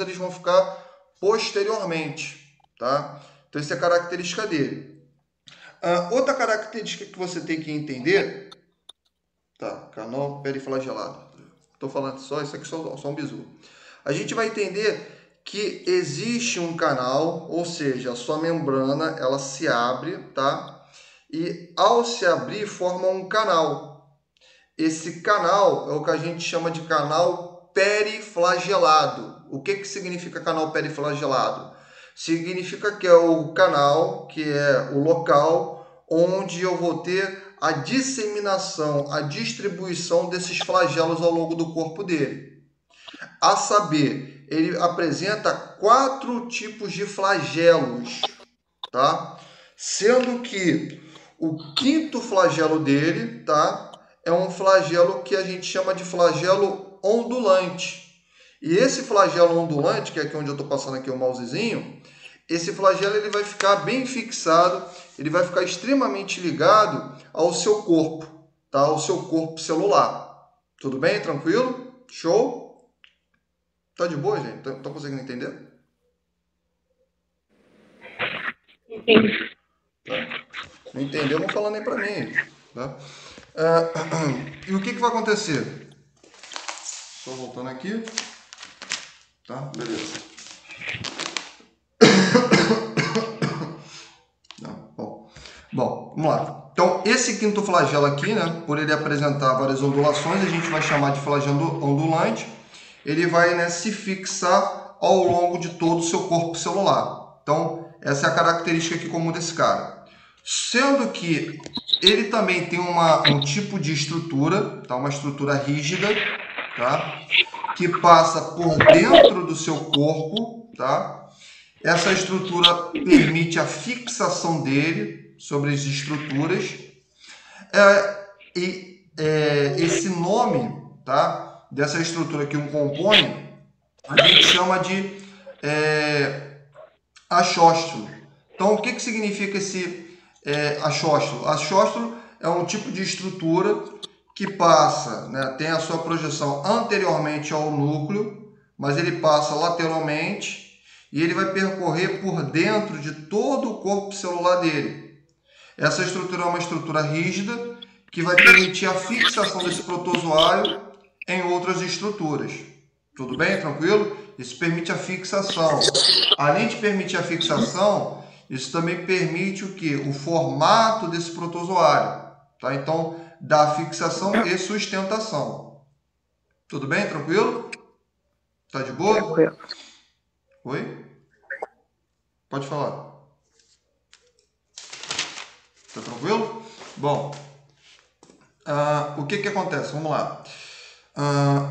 eles vão ficar posteriormente, tá? Então, essa é a característica dele. Outra característica que você tem que entender, tá? Canal periflagelado. Estou falando só isso aqui, só um bizu. A gente vai entender que existe um canal, ou seja, a sua membrana ela se abre, tá? E ao se abrir forma um canal. Esse canal é o que a gente chama de canal periflagelado. O que significa canal periflagelado? Significa que é o canal, que é o local onde eu vou ter a disseminação, a distribuição desses flagelos ao longo do corpo dele. A saber, ele apresenta 4 tipos de flagelos, tá? Sendo que o quinto flagelo dele, tá, é um flagelo que a gente chama de flagelo ondulante. E esse flagelo ondulante, que é aqui onde eu estou passando aqui o mousezinho, esse flagelo ele vai ficar bem fixado, ele vai ficar extremamente ligado ao seu corpo, tá? Ao seu corpo celular. Tudo bem? Tranquilo? Show? Tá de boa, gente? Tá conseguindo entender? Entendi. Tá. Não entendeu? Não falando nem para mim. Tá? E o que vai acontecer? Só voltando aqui. Tá? Beleza. Bom, vamos lá. Então, esse quinto flagelo aqui, né, por ele apresentar várias ondulações, a gente vai chamar de flagelo ondulante. Ele vai, né, se fixar ao longo de todo o seu corpo celular. Então, essa é a característica aqui comum desse cara. Sendo que ele também tem um tipo de estrutura, tá? Uma estrutura rígida, tá? Que passa por dentro do seu corpo, tá? Essa estrutura permite a fixação dele sobre as estruturas. Esse nome, tá, dessa estrutura que o compõe, a gente chama de axóstolo. Então, o que significa esse axóstolo? Axóstolo é um tipo de estrutura que passa, né, tem a sua projeção anteriormente ao núcleo, mas ele passa lateralmente e ele vai percorrer por dentro de todo o corpo celular dele. Essa estrutura é uma estrutura rígida que vai permitir a fixação desse protozoário em outras estruturas. Tudo bem? Tranquilo? Isso permite a fixação. Além de permitir a fixação, isso também permite o quê? O formato desse protozoário. Tá? Então, dá fixação e sustentação. Tudo bem? Tranquilo? Tá de boa? Tranquilo. Oi? Pode falar. Tá tranquilo? Bom, o que que acontece? Vamos lá.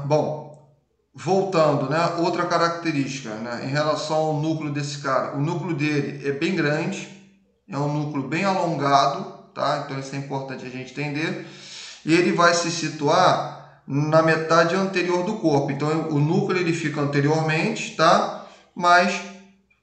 Bom, voltando, né? Outra característica, né? Em relação ao núcleo desse cara. O núcleo dele é bem grande, é um núcleo bem alongado, tá? Então isso é importante a gente entender. E ele vai se situar na metade anterior do corpo. Então o núcleo ele fica anteriormente, tá? Mas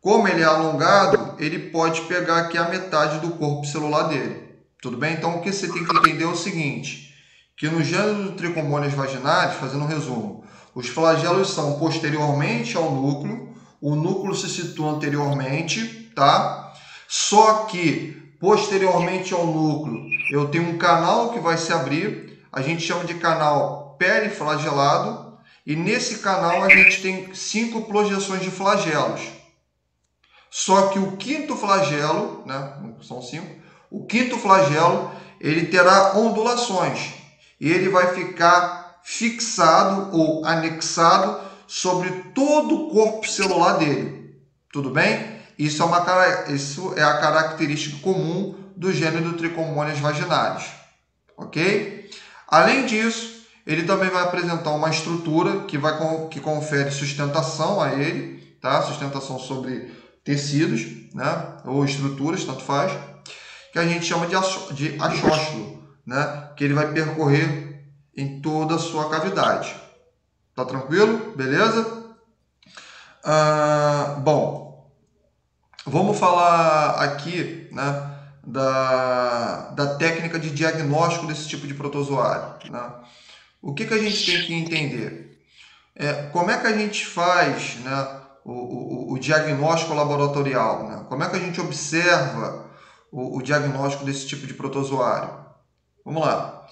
como ele é alongado, ele pode pegar aqui a metade do corpo celular dele. Tudo bem? Então o que você tem que entender é o seguinte, que no gênero do Trichomonas vaginalis, fazendo um resumo, os flagelos são posteriormente ao núcleo, o núcleo se situa anteriormente, tá? Só que posteriormente ao núcleo eu tenho um canal que vai se abrir, a gente chama de canal periflagelado, e nesse canal a gente tem 5 projeções de flagelos. Só que o quinto flagelo, né, são 5, o quinto flagelo ele terá ondulações e ele vai ficar fixado ou anexado sobre todo o corpo celular dele. Tudo bem? Isso é a característica comum do gênero Trichomonas vaginalis. Ok? Além disso, ele também vai apresentar uma estrutura que confere sustentação a ele, tá? Sustentação sobre tecidos, né? Ou estruturas, tanto faz, que a gente chama de achóstolo, né? Que ele vai percorrer em toda a sua cavidade. Tá tranquilo? Beleza? Bom, vamos falar aqui, né? Da técnica de diagnóstico desse tipo de protozoário, né? O que a gente tem que entender? Como é que a gente faz, né, o diagnóstico laboratorial? Né? Como é que a gente observa o diagnóstico desse tipo de protozoário? Vamos lá.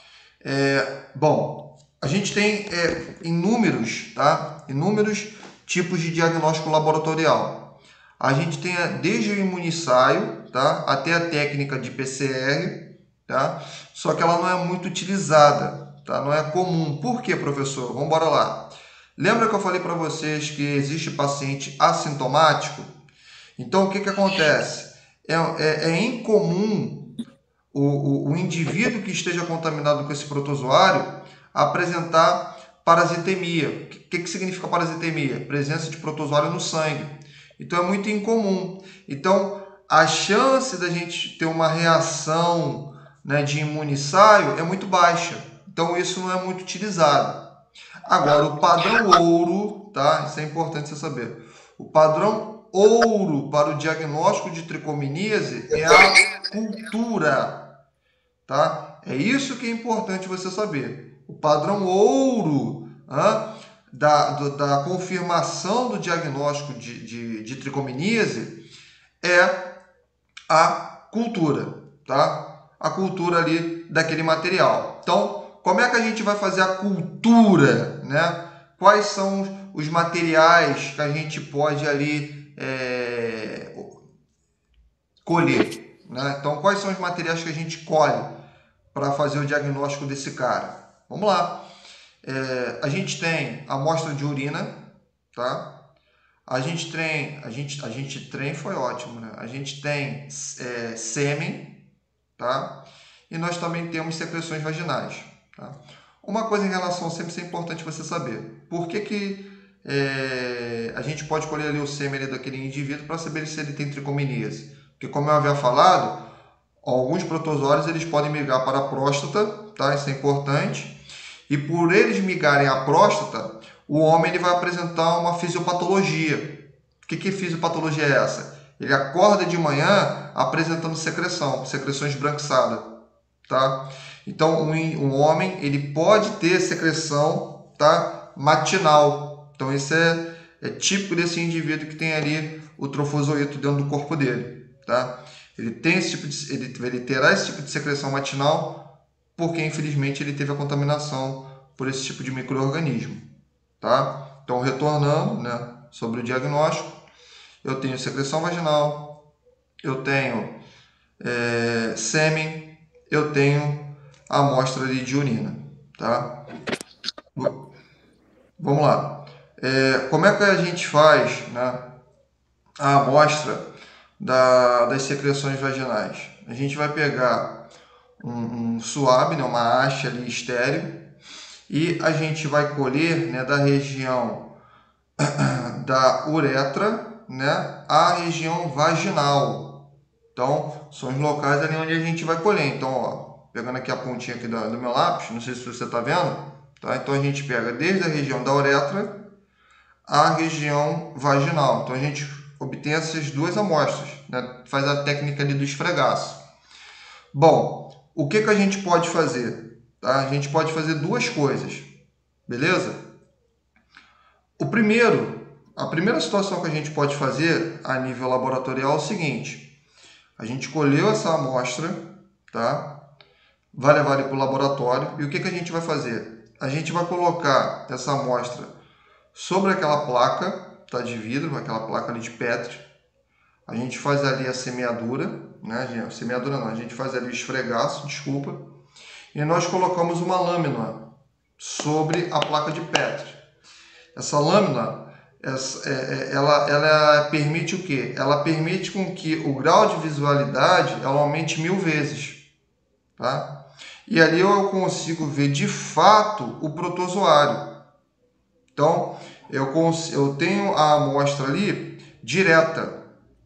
Bom, a gente tem inúmeros tipos de diagnóstico laboratorial. A gente tem desde o imunissaio, tá, até a técnica de PCR, tá? Só que ela não é muito utilizada, tá? Não é comum. Por quê, professor? Vamos embora lá. Lembra que eu falei para vocês que existe paciente assintomático? Então, o que acontece? É incomum o indivíduo que esteja contaminado com esse protozoário apresentar parasitemia. O que significa parasitemia? Presença de protozoário no sangue. Então, é muito incomum. Então, a chance da gente ter uma reação, né, de imunissaio é muito baixa. Então, isso não é muito utilizado. Agora, o padrão ouro, tá? Isso é importante você saber. O padrão ouro para o diagnóstico de tricominíase é a cultura, tá? É isso que é importante você saber. O padrão ouro da confirmação do diagnóstico de tricominíase é a cultura, tá? A cultura ali daquele material. Então, como é que a gente vai fazer a cultura, né? Quais são os materiais que a gente pode ali colher, né? Então, quais são os materiais que a gente colhe para fazer o diagnóstico desse cara? Vamos lá. A gente tem amostra de urina, tá? A gente tem foi ótimo, né? A gente tem sêmen, tá? E nós também temos secreções vaginais, tá? Uma coisa em relação ao sêmen, isso é importante você saber. Por que a gente pode colher ali o sêmen daquele indivíduo para saber se ele tem tricominíase? Porque, como eu havia falado, alguns protozoários eles podem migrar para a próstata, tá? Isso é importante. E por eles migrarem à próstata, o homem ele vai apresentar uma fisiopatologia. O que fisiopatologia é essa? Ele acorda de manhã apresentando secreção esbranquiçada, tá? Então, um homem ele pode ter secreção, tá, matinal. Então, isso é típico desse indivíduo que tem ali o trofozoito dentro do corpo dele, tá? Ele terá esse tipo de secreção matinal porque, infelizmente, ele teve a contaminação por esse tipo de micro-organismo, tá? Então, retornando, né, sobre o diagnóstico, eu tenho secreção vaginal, eu tenho sêmen, eu tenho a amostra ali de urina, tá? Vamos lá. Como é que a gente faz, né, a amostra das secreções vaginais? A gente vai pegar um suave, né, uma haste ali estéril, e a gente vai colher, né, da região da uretra, né, à região vaginal. Então, são os locais ali onde a gente vai colher. Então, ó, pegando aqui a pontinha aqui do meu lápis, não sei se você está vendo, tá? Então a gente pega desde a região da uretra à região vaginal. Então a gente obtém essas duas amostras, né? Faz a técnica ali do esfregaço. Bom, o que a gente pode fazer? Tá? A gente pode fazer duas coisas, beleza? A primeira situação que a gente pode fazer a nível laboratorial é o seguinte: a gente colheu essa amostra, tá? Vai levar para o laboratório e o que a gente vai fazer? A gente vai colocar essa amostra sobre aquela placa, tá, de vidro, aquela placa ali de Petri. A gente faz ali a semeadura, né? Semeadura não, a gente faz ali o esfregaço, desculpa, e nós colocamos uma lâmina sobre a placa de Petri. Essa lâmina, ela permite o quê? Ela permite com que o grau de visualidade ela aumente 1000 vezes, tá? E ali eu consigo ver de fato o protozoário. Então, eu tenho a amostra ali direta.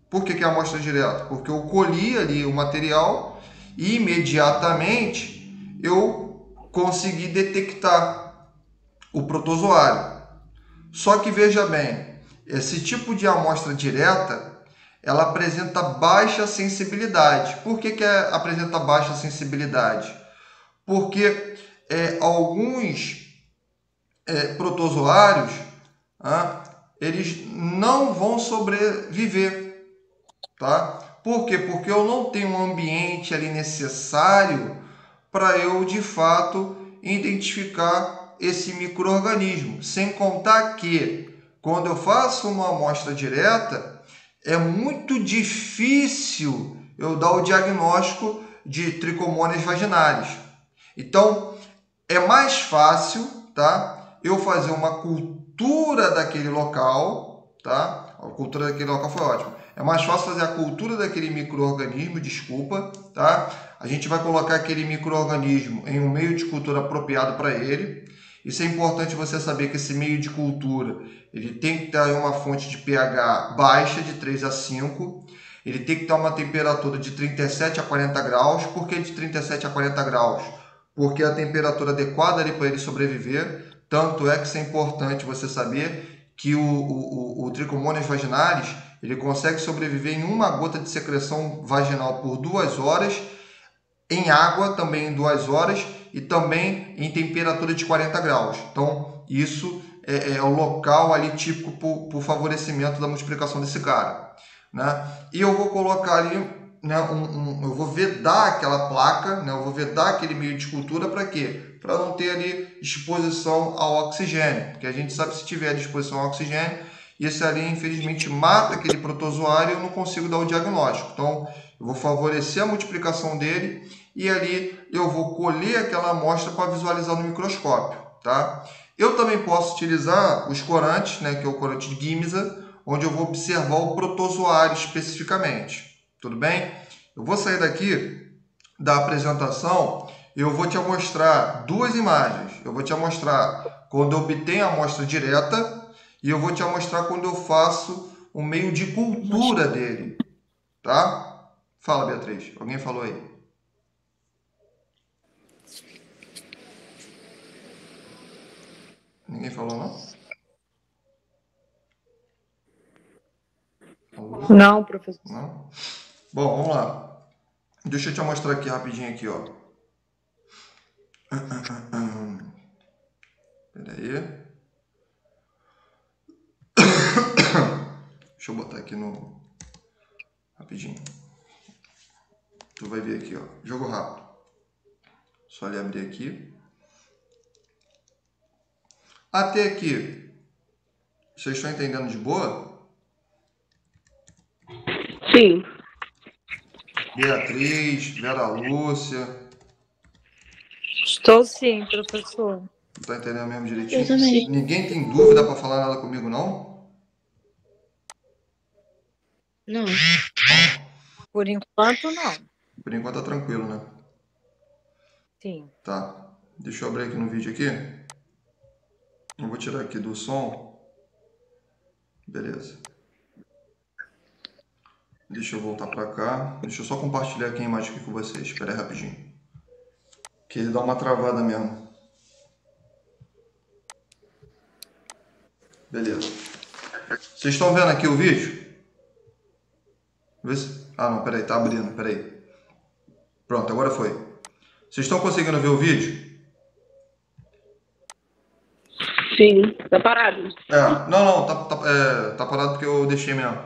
Por que é a amostra direta? Porque eu colhi ali o material e imediatamente eu consegui detectar o protozoário. Só que veja bem, esse tipo de amostra direta, ela apresenta baixa sensibilidade. Por que apresenta baixa sensibilidade? Porque alguns protozoários, eles não vão sobreviver, tá? Por quê? Porque eu não tenho um ambiente ali necessário para eu, de fato, identificar esse micro-organismo. Sem contar que, quando eu faço uma amostra direta, é muito difícil eu dar o diagnóstico de tricomonas vaginalis. Então, é mais fácil, tá, eu fazer uma cultura daquele local, tá? A cultura daquele local foi ótima. É mais fácil fazer a cultura daquele micro-organismo, desculpa, tá? A gente vai colocar aquele micro-organismo em um meio de cultura apropriado para ele. Isso é importante você saber que esse meio de cultura, ele tem que ter uma fonte de pH baixa, de 3 a 5. Ele tem que ter uma temperatura de 37 a 40 graus. Por que de 37 a 40 graus? Porque é a temperatura adequada ali para ele sobreviver. Tanto é que isso é importante você saber que o Trichomonas vaginalis ele consegue sobreviver em uma gota de secreção vaginal por 2 horas, em água também em 2 horas e também em temperatura de 40 graus. Então, isso é o local ali típico para o favorecimento da multiplicação desse cara, né? E eu vou colocar ali, né, eu vou vedar aquela placa, né, eu vou vedar aquele meio de cultura para quê? Para não ter ali exposição ao oxigênio, porque a gente sabe que se tiver exposição ao oxigênio, isso ali infelizmente mata aquele protozoário e eu não consigo dar o diagnóstico. Então, eu vou favorecer a multiplicação dele e ali eu vou colher aquela amostra para visualizar no microscópio, tá? Eu também posso utilizar os corantes, né, que é o corante de Giemsa, onde eu vou observar o protozoário especificamente. Tudo bem? Eu vou sair daqui da apresentação, eu vou te mostrar duas imagens. Eu vou te mostrar quando eu obtenho a amostra direta e eu vou te mostrar quando eu faço um meio de cultura dele, tá? Fala, Beatriz. Alguém falou aí? Ninguém falou, não? Falou? Não, professor. Não? Bom, vamos lá. Deixa eu te mostrar aqui rapidinho aqui, ó. Pera aí. Deixa eu botar aqui no... Rapidinho. Tu vai ver aqui, ó. Jogo rápido. Só ele abrir aqui. Até aqui. Vocês estão entendendo de boa? Sim. Beatriz, Vera Lúcia. Estou sim, professor. Tá entendendo mesmo direitinho? Eu também. Ninguém tem dúvida para falar nada comigo, não? Não. Por enquanto, não. Por enquanto tá tranquilo, né? Sim. Tá. Deixa eu abrir aqui no vídeo aqui. Eu vou tirar aqui do som. Beleza. Deixa eu voltar para cá. Deixa eu só compartilhar aqui a imagem aqui com vocês. Espera aí rapidinho. Que ele dá uma travada mesmo. Beleza. Vocês estão vendo aqui o vídeo? Vê se... Ah, não, peraí, tá abrindo, peraí. Pronto, agora foi. Vocês estão conseguindo ver o vídeo? Sim, tá parado. Não, tá parado porque eu deixei mesmo.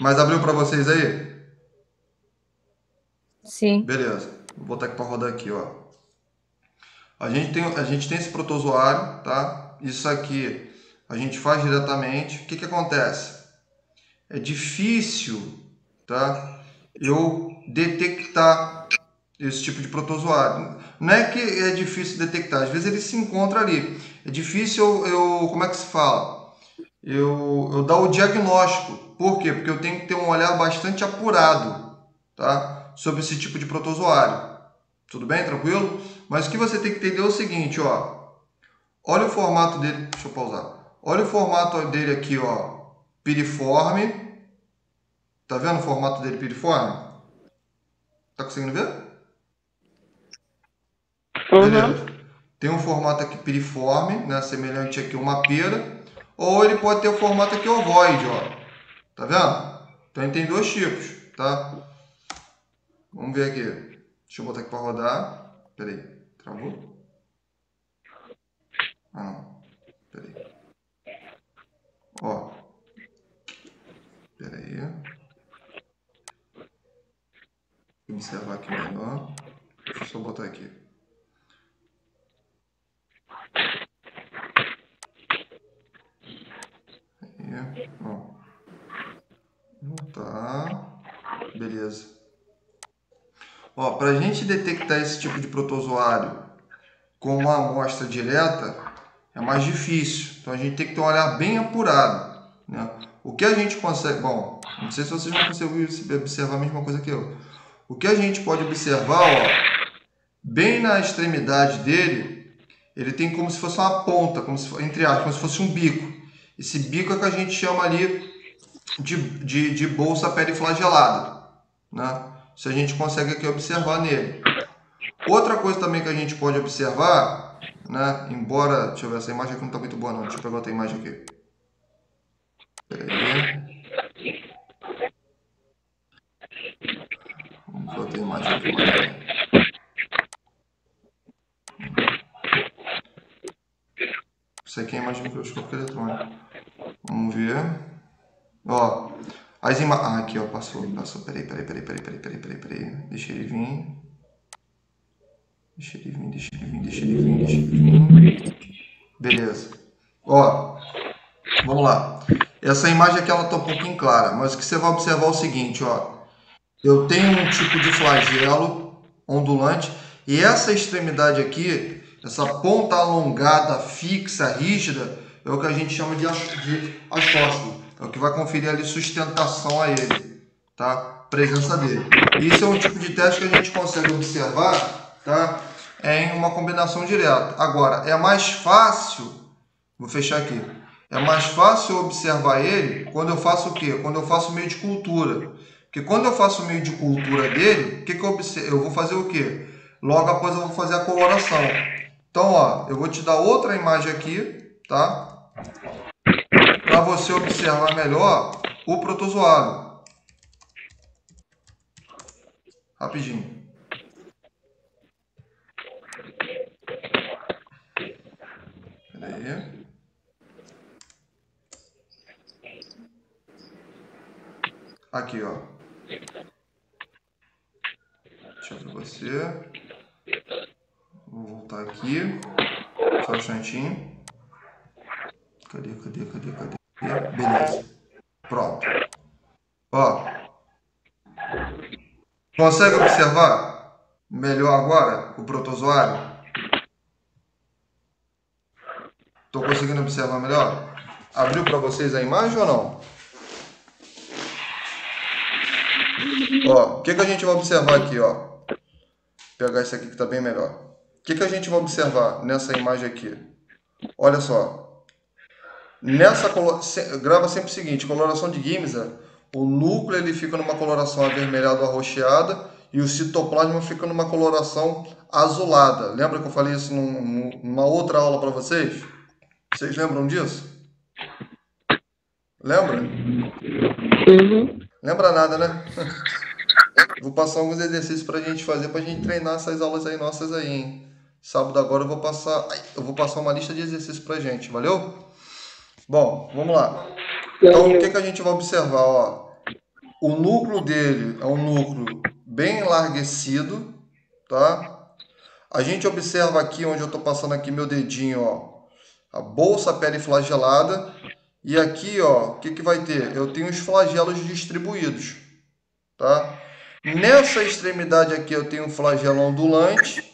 Mas abriu para vocês aí? Sim. Beleza. Vou botar aqui para rodar aqui, ó. A gente tem esse protozoário, tá? Isso aqui a gente faz diretamente. O que acontece? É difícil, tá? Eu detectar esse tipo de protozoário. Não é que é difícil detectar, às vezes ele se encontra ali. É difícil como é que se fala? Eu dar o diagnóstico. Por quê? Porque eu tenho que ter um olhar bastante apurado, tá? Sobre esse tipo de protozoário. Tudo bem? Tranquilo? Mas o que você tem que entender é o seguinte, ó. Olha o formato dele. Deixa eu pausar. Olha o formato dele aqui, ó. Piriforme. Tá vendo o formato dele piriforme? Tá conseguindo ver? Beleza. Tem um formato aqui piriforme, né? Semelhante aqui a uma pera. Ou ele pode ter o formato aqui ovoide, ó. Tá vendo? Então ele tem dois tipos, tá? Vamos ver aqui. Deixa eu botar aqui para rodar. Pera aí. Travou? Ah, não. Pera aí. Ó. Pera aí. Vou observar aqui melhor. Deixa eu só botar aqui. Aí. Ó. Voltar. Beleza. Ó, para a gente detectar esse tipo de protozoário com uma amostra direta é mais difícil. Então a gente tem que ter um olhar bem apurado, né? O que a gente consegue... Bom, não sei se vocês vão conseguir observar a mesma coisa que eu. O que a gente pode observar, ó, bem na extremidade dele, ele tem como se fosse uma ponta, como se, entre aspas, como se fosse um bico. Esse bico é que a gente chama ali de bolsa periflagelada, né? Isso a gente consegue aqui observar nele. Outra coisa também que a gente pode observar, né? Embora, deixa eu ver, essa imagem aqui não está muito boa não, deixa eu pegar outra imagem aqui. Pera aí. Vamos ver outra imagem aqui, mais. Isso aqui é imagem microscópica eletrônica. Vamos ver. Ó, as imagens... Ah, aqui, ó, passou. Peraí. Deixa ele vir. Beleza. Ó, vamos lá. Essa imagem aqui, ela tá um pouquinho clara, mas o que você vai observar é o seguinte, ó. Eu tenho um tipo de flagelo ondulante e essa extremidade aqui, essa ponta alongada, fixa, rígida, é o que a gente chama de astócito. É o que vai conferir ali sustentação a ele, tá? Presença dele. Isso é um tipo de teste que a gente consegue observar, tá? Em uma combinação direta. Agora, é mais fácil, vou fechar aqui, é mais fácil observar ele quando eu faço o quê? Quando eu faço meio de cultura. Porque quando eu faço o meio de cultura dele, o que eu observo? Eu vou fazer o quê? Logo após eu vou fazer a coloração. Então, ó, eu vou te dar outra imagem aqui, tá? Para você observar melhor o protozoário. Rapidinho. Pera aí. Aqui, ó. Deixa eu ver você. Vou voltar aqui. Só um instantinho. Cadê? Beleza. Pronto. Ó. Consegue observar melhor agora o protozoário? Estou conseguindo observar melhor? Abriu para vocês a imagem ou não? Ó, o que a gente vai observar aqui, ó? Vou pegar esse aqui que está bem melhor. O que a gente vai observar nessa imagem aqui? Olha só. Grava sempre o seguinte, coloração de Giemsa, o núcleo ele fica numa coloração avermelhada ou arroxeada e o citoplasma fica numa coloração azulada. Lembra que eu falei isso numa outra aula para vocês? Vocês lembram disso? Lembra? Uhum. Lembra nada, né? Vou passar alguns exercícios pra gente fazer, pra gente treinar essas aulas aí nossas aí, hein? Sábado agora eu vou passar uma lista de exercícios pra gente, valeu? Bom, vamos lá. Então, o que a gente vai observar, ó? O núcleo dele é um núcleo bem enlarguecido, tá? A gente observa aqui, onde eu tô passando aqui meu dedinho, ó, a bolsa periflagelada. E aqui, ó, o que vai ter? Eu tenho os flagelos distribuídos, tá? Nessa extremidade aqui eu tenho um flagelo ondulante.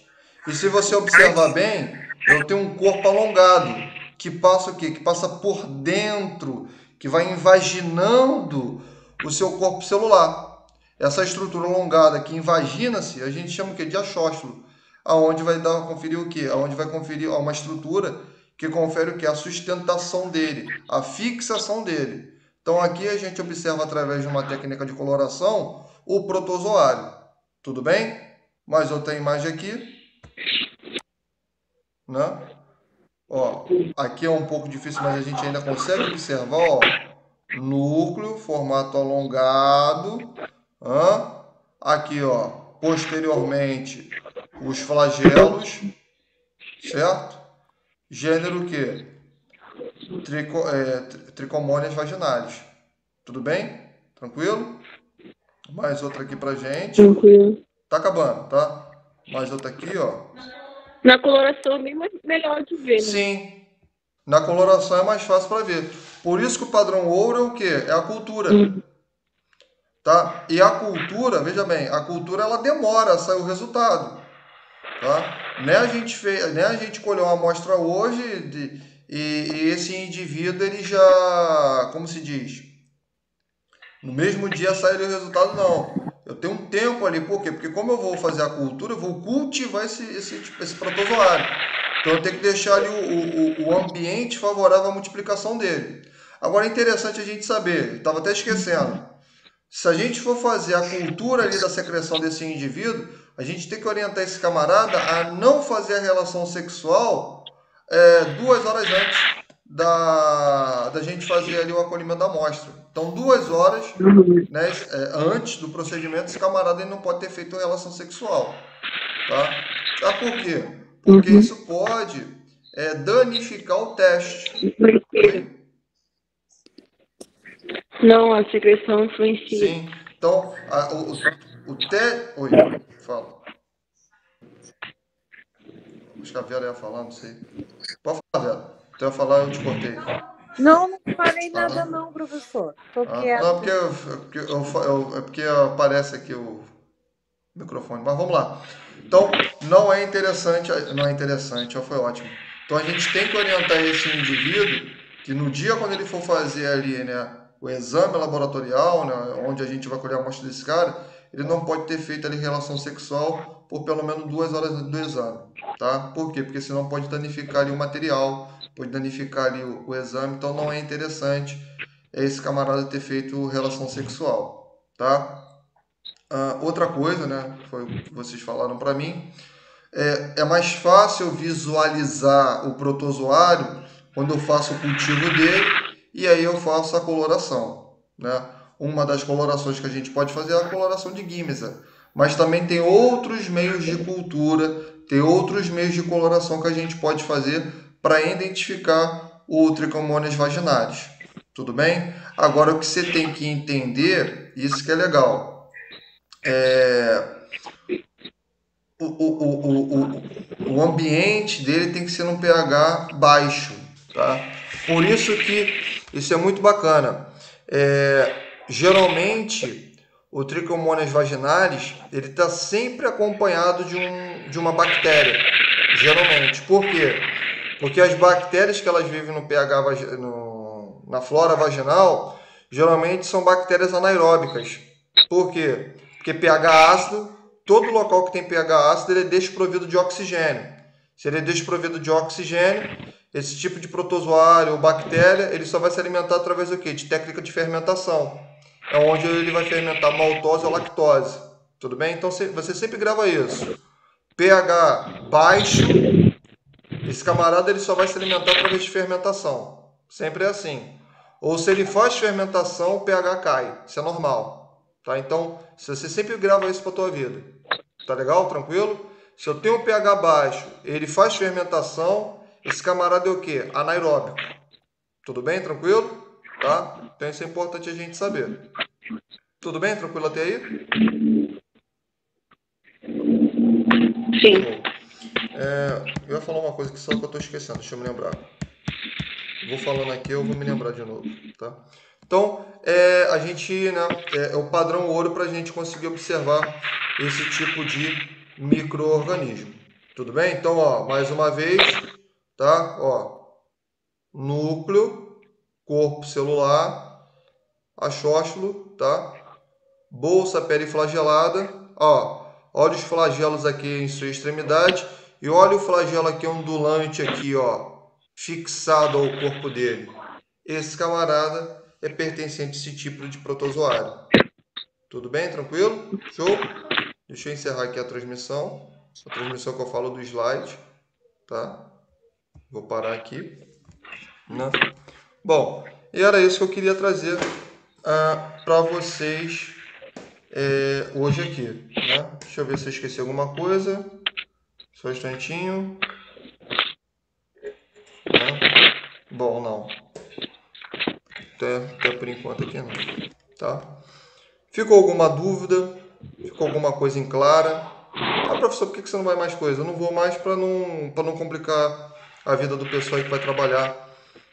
E se você observar bem, eu tenho um corpo alongado, que passa o quê? Que passa por dentro, que vai invaginando o seu corpo celular. Essa estrutura alongada que invagina-se, a gente chama o quê? De diastócilo. Aonde vai conferir o quê? Aonde vai conferir uma estrutura que confere o que? A sustentação dele, a fixação dele. Então aqui a gente observa através de uma técnica de coloração o protozoário. Tudo bem? Mais outra imagem aqui. Né? Ó, aqui é um pouco difícil, mas a gente ainda consegue observar, ó, núcleo, formato alongado. Aqui, ó, posteriormente, os flagelos, certo? Gênero que? Tricomônias vaginalis. Tudo bem? Tranquilo? Mais outra aqui pra gente. Tranquilo. Tá acabando, tá? Mais outra aqui, ó. Na coloração é bem melhor de ver, né? Sim. Na coloração é mais fácil para ver. Por isso que o padrão ouro é o quê? É a cultura. Tá? E a cultura, veja bem, a cultura ela demora a sair o resultado. Tá? Nem a gente colheu uma amostra hoje e esse indivíduo ele já, como se diz, no mesmo dia sai o resultado, não. Eu tenho um tempo ali, por quê? Porque como eu vou fazer a cultura, eu vou cultivar esse protozoário. Então eu tenho que deixar ali o ambiente favorável à multiplicação dele. Agora é interessante a gente saber, estava até esquecendo, se a gente for fazer a cultura ali da secreção desse indivíduo, a gente tem que orientar esse camarada a não fazer a relação sexual 2 horas antes da gente fazer ali o acolhimento da amostra. Então, 2 horas né, antes do procedimento, esse camarada ele não pode ter feito relação sexual. Tá? Sabe por quê? Porque isso pode danificar o teste. Não, a secreção influencia. Sim. Então, Oi, fala. Acho que a Vera ia falar, não sei. Pode falar, Vera. Tu ia falar, eu te cortei. Não, não falei nada não, professor. Tô quieta. Não, porque aparece aqui o microfone. Mas vamos lá. Então, não é interessante, ó, foi ótimo. Então, a gente tem que orientar esse indivíduo que no dia quando ele for fazer ali, né, o exame laboratorial, né, onde a gente vai colher a amostra desse cara, ele não pode ter feito ali relação sexual por pelo menos 2 horas antes do exame, tá? Por quê? Porque senão pode danificar ali o material, pode danificar ali o exame, então não é interessante esse camarada ter feito relação sexual, tá? Outra coisa, né, foi o que vocês falaram para mim, é mais fácil visualizar o protozoário quando eu faço o cultivo dele e aí eu faço a coloração, né? Uma das colorações que a gente pode fazer é a coloração de Giemsa, mas também tem outros meios de cultura, tem outros meios de coloração que a gente pode fazer para identificar o Trichomonas vaginalis. Tudo bem? Agora o que você tem que entender, isso que é legal, o ambiente dele tem que ser num pH baixo, tá? Por isso que isso é muito bacana. Geralmente, o Trichomonas vaginalis, ele está sempre acompanhado de uma bactéria, geralmente. Por quê? Porque as bactérias que elas vivem no pH, na flora vaginal, geralmente são bactérias anaeróbicas. Por quê? Porque pH ácido, todo local que tem pH ácido, ele é desprovido de oxigênio. Se ele é desprovido de oxigênio, esse tipo de protozoário ou bactéria, ele só vai se alimentar através do quê? De técnica de fermentação. É onde ele vai fermentar maltose ou lactose. Tudo bem? Então você sempre grava isso. pH baixo, esse camarada ele só vai se alimentar através de fermentação. Sempre é assim. Ou se ele faz fermentação, o pH cai. Isso é normal. Tá? Então, você sempre grava isso para a tua vida. Tá legal? Tranquilo? Se eu tenho um pH baixo, ele faz fermentação, esse camarada é o quê? Anaeróbico. Tudo bem? Tranquilo? Tá? Então isso é importante a gente saber. Tudo bem? Tranquilo até aí? Sim. Eu ia falar uma coisa que só que eu estou esquecendo, deixa eu me lembrar. Vou falando aqui, eu vou me lembrar de novo, tá? Então, a gente, né, é o padrão ouro para a gente conseguir observar esse tipo de micro-organismo. Tudo bem? Então, ó, mais uma vez, tá? Ó, núcleo, corpo celular, achóstolo, tá? Bolsa periflagelada, ó, olha os flagelos aqui em sua extremidade e olha o flagelo aqui ondulante aqui, ó, fixado ao corpo dele. Esse camarada é pertencente a esse tipo de protozoário. Tudo bem? Tranquilo? Show? Deixa eu encerrar aqui a transmissão que eu falo do slide, tá? Vou parar aqui, né? Bom, e era isso que eu queria trazer para vocês hoje aqui, né? Deixa eu ver se eu esqueci alguma coisa. Só um instantinho. Né? Bom, não. Até por enquanto aqui não. Tá? Ficou alguma dúvida? Ficou alguma coisa em clara? Ah, professor, por que você não vai mais coisa? Eu não vou mais para não complicar a vida do pessoal aí que vai trabalhar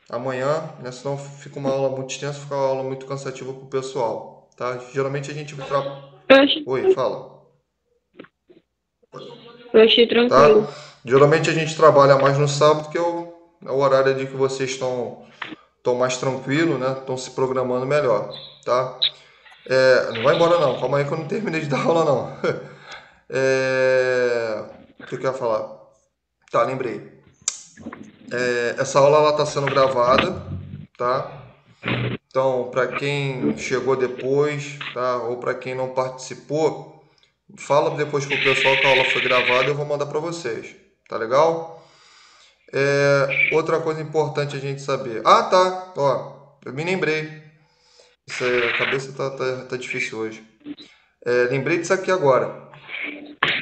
amanhã, né? Senão fica uma aula muito extensa, fica uma aula muito cansativa para o pessoal, tá? Geralmente a gente vai Oi, fala. Eu achei tranquilo. Tá? Geralmente a gente trabalha mais no sábado, que é o horário de que vocês estão mais tranquilos, né? Estão se programando melhor, tá? Não vai embora não, calma aí que eu não terminei de dar aula não. O que eu ia falar? Tá, lembrei. Essa aula ela está sendo gravada, tá? Então, para quem chegou depois, tá? Ou para quem não participou, fala depois pro pessoal que a aula foi gravada e eu vou mandar para vocês, tá legal? Outra coisa importante a gente saber. Ah, tá, ó, eu me lembrei. A cabeça tá difícil hoje. Lembrei disso aqui agora.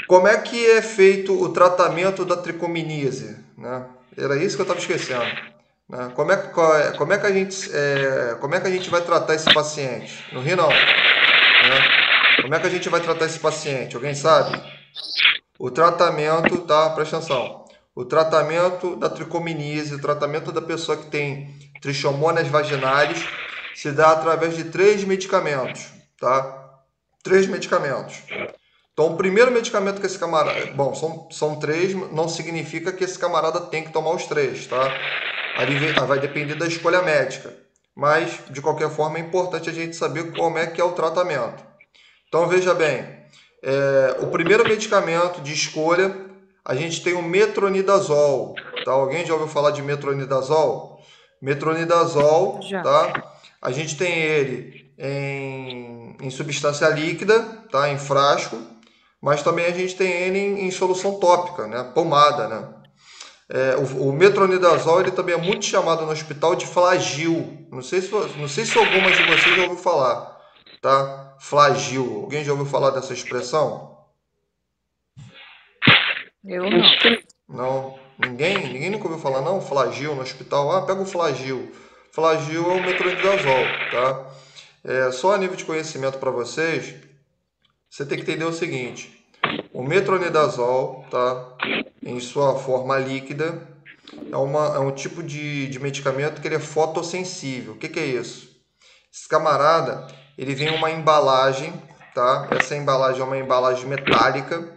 Como é que é feito o tratamento da tricominíase, né? Era isso que eu estava esquecendo. Né? Como é que a gente vai tratar esse paciente? Não ri não. Né? Como é que a gente vai tratar esse paciente? Alguém sabe? O tratamento, tá? Presta atenção. O tratamento da tricominíase, o tratamento da pessoa que tem trichomônias vaginais, se dá através de 3 medicamentos, tá? 3 medicamentos. Então, o primeiro medicamento que esse camarada... Bom, são 3, não significa que esse camarada tem que tomar os 3, tá? Ali vai depender da escolha médica. Mas, de qualquer forma, é importante a gente saber como é que é o tratamento. Então, veja bem. O primeiro medicamento de escolha, a gente tem o metronidazol. Tá? Alguém já ouviu falar de metronidazol? Metronidazol, Já. tá? A gente tem ele em substância líquida, tá? Em frasco. Mas também a gente tem ele em solução tópica, né? Pomada, né? O metronidazol ele também é muito chamado no hospital de Flagyl. Não sei se algumas de vocês já ouviu falar, tá? Flagyl. Alguém já ouviu falar dessa expressão? Eu não. Não? Ninguém nunca ouviu falar, não? Flagyl no hospital? Ah, pega o Flagyl. Flagyl é o metronidazol, tá? Só a nível de conhecimento para vocês, você tem que entender o seguinte. O metronidazol, tá? Em sua forma líquida, é um tipo de medicamento que ele é fotossensível. O que é isso? Esse camarada, ele vem em uma embalagem, tá? Essa embalagem é uma embalagem metálica.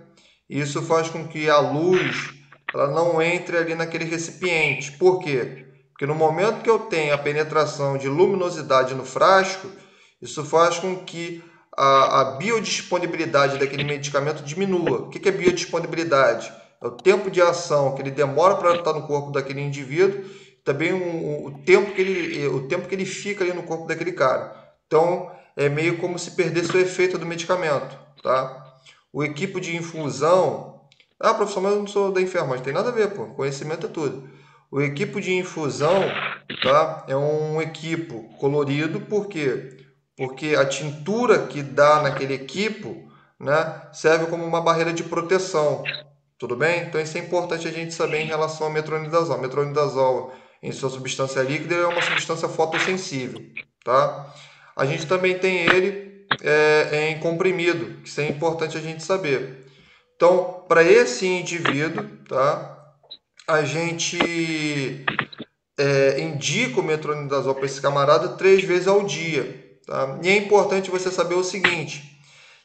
E isso faz com que a luz ela não entre ali naquele recipiente. Por quê? Porque no momento que eu tenho a penetração de luminosidade no frasco, isso faz com que a biodisponibilidade daquele medicamento diminua. O que é biodisponibilidade? É o tempo de ação que ele demora para estar no corpo daquele indivíduo, também o tempo que ele fica ali no corpo daquele cara. Então, é meio como se perdesse o efeito do medicamento, tá? O equipo de infusão... Ah, professor, mas eu não sou da enfermagem. Tem nada a ver, pô. Conhecimento é tudo. O equipo de infusão, tá? É um equipo colorido, por quê? Porque a tintura que dá naquele equipo, né, serve como uma barreira de proteção. Tudo bem? Então isso é importante a gente saber em relação ao metronidazol. O metronidazol, em sua substância líquida, é uma substância fotossensível, tá? A gente também tem ele em comprimido, que isso é importante a gente saber. Então, para esse indivíduo, tá? A gente indica o metronidazol para esse camarada 3 vezes ao dia, tá? E é importante você saber o seguinte,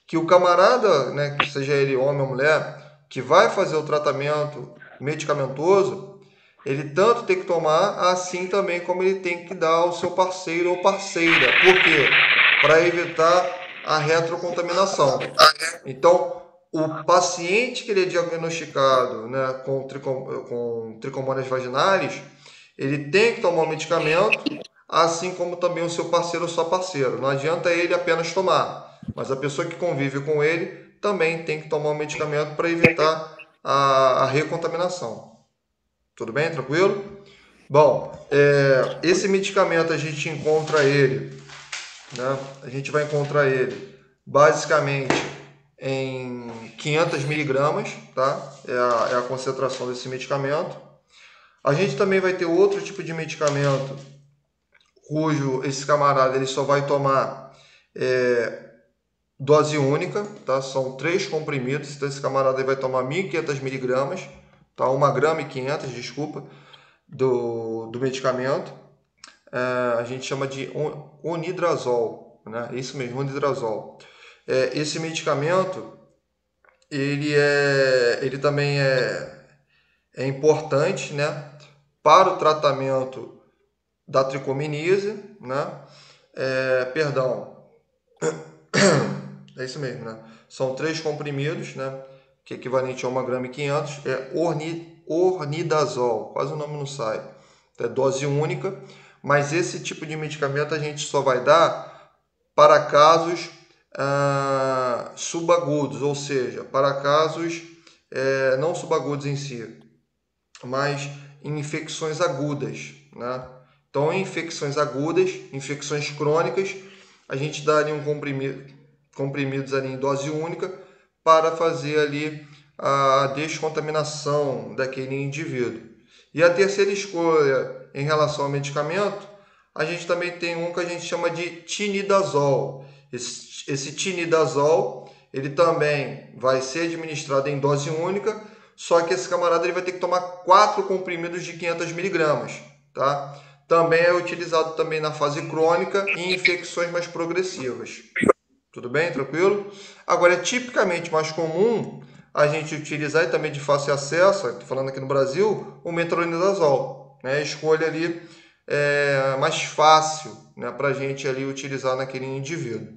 que o camarada, né, que seja ele homem ou mulher, que vai fazer o tratamento medicamentoso, ele tanto tem que tomar, assim também como ele tem que dar ao seu parceiro ou parceira. Por quê? Para evitar a retrocontaminação. Então, o paciente que ele é diagnosticado, né, com tricomonas vaginais, ele tem que tomar o medicamento, assim como também o seu parceiro ou sua parceira. Não adianta ele apenas tomar, mas a pessoa que convive com ele também tem que tomar o medicamento para evitar a recontaminação. Tudo bem? Tranquilo? Bom, esse medicamento a gente encontra ele, né? A gente vai encontrar ele basicamente em 500 miligramas, tá? É a concentração desse medicamento. A gente também vai ter outro tipo de medicamento cujo esse camarada ele só vai tomar dose única, tá? São 3 comprimidos, então esse camarada ele vai tomar 1.500 miligramas, tá? 1 grama e 500, desculpa, do medicamento. A gente chama de onidrazol, né? Isso mesmo, onidrazol. Esse medicamento, ele também é importante, né? Para o tratamento da tricominíase, né? Perdão, é isso mesmo, né? São 3 comprimidos, né? Que é equivalente a 1 grama e 500, ornidazol, quase o nome não sai, é dose única, mas esse tipo de medicamento a gente só vai dar para casos subagudos, ou seja, para casos não subagudos em si, mas em infecções agudas, né? Então, em infecções agudas, infecções crônicas, a gente dá ali comprimidos ali em dose única para fazer ali a descontaminação daquele indivíduo. E a terceira escolha em relação ao medicamento, a gente também tem um que a gente chama de tinidazol. Esse tinidazol, ele também vai ser administrado em dose única, só que esse camarada ele vai ter que tomar 4 comprimidos de 500 miligramas, tá? Também é utilizado também na fase crônica e em infecções mais progressivas. Tudo bem? Tranquilo? Agora, é tipicamente mais comum a gente utilizar, e também de fácil acesso, estou falando aqui no Brasil, o metronidazol, né? A escolha ali mais fácil, né, para a gente ali utilizar naquele indivíduo.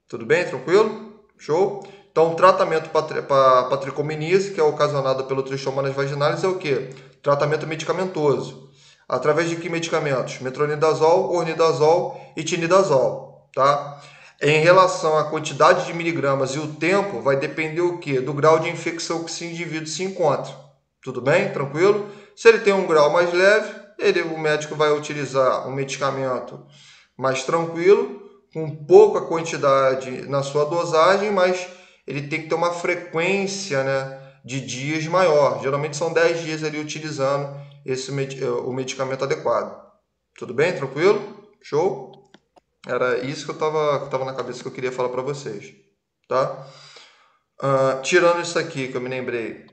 Tudo bem? Tranquilo? Show? Então, o tratamento para tricominíase, que é ocasionado pelo Trichomonas vaginalis, é o quê? Tratamento medicamentoso. Através de que medicamentos? Metronidazol, ornidazol e tinidazol, tá? Em relação à quantidade de miligramas e o tempo, vai depender o quê? Do grau de infecção que esse indivíduo se encontra. Tudo bem? Tranquilo? Se ele tem um grau mais leve, o médico vai utilizar um medicamento mais tranquilo, com pouca quantidade na sua dosagem, mas ele tem que ter uma frequência, né, de dias maior. Geralmente são 10 dias ali utilizando o medicamento adequado. Tudo bem? Tranquilo? Show? Era isso que eu tava na cabeça que eu queria falar para vocês, tá? Tirando isso aqui que eu me lembrei,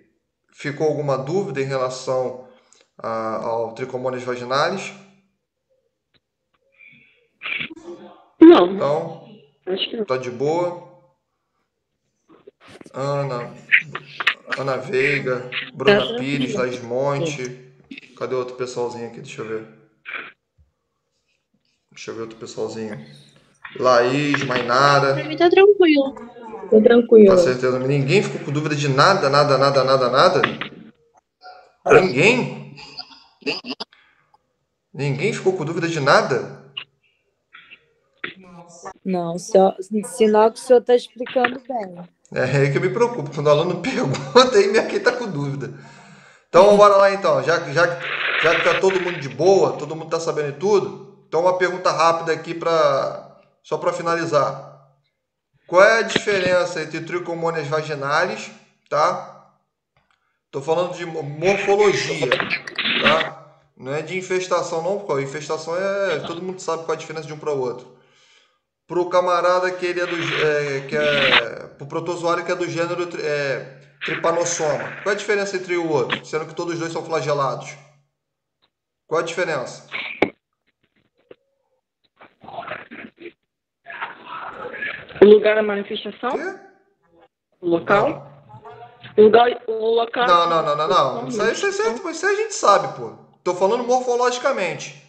ficou alguma dúvida em relação ao tricomonas vaginalis? Não, Não? acho que não. Tá de boa? Ana, Ana Veiga, Bruna Pires, Laís Monte. Cadê outro pessoalzinho aqui? Deixa eu ver. Deixa eu ver outro pessoalzinho. Laís, Pra Mainara. mim tá tranquilo. Tá Tá tranquilo. certeza? Ninguém ficou com dúvida de nada, nada, nada, nada, nada? Ninguém? Ninguém ficou com dúvida de nada? Não, sinal que o senhor está explicando bem. É aí que eu me preocupo. Quando o aluno pergunta, aí minha quem tá com dúvida. Então, bora lá então. Já que tá todo mundo de boa, todo mundo tá sabendo de tudo, então uma pergunta rápida aqui só para finalizar. Qual é a diferença entre tricomônias vaginais, tá? Tô falando de morfologia, tá? Não é de infestação não, porque infestação todo mundo sabe qual é a diferença de um para o outro. Pro camarada que ele é pro protozoário que é do gênero Trypanosoma. Qual é a diferença entre o outro, sendo que todos os dois são flagelados? Qual é a diferença? O lugar da manifestação? Quê? O local? Não. O local. Não. Isso aí a gente sabe, pô. Tô falando morfologicamente.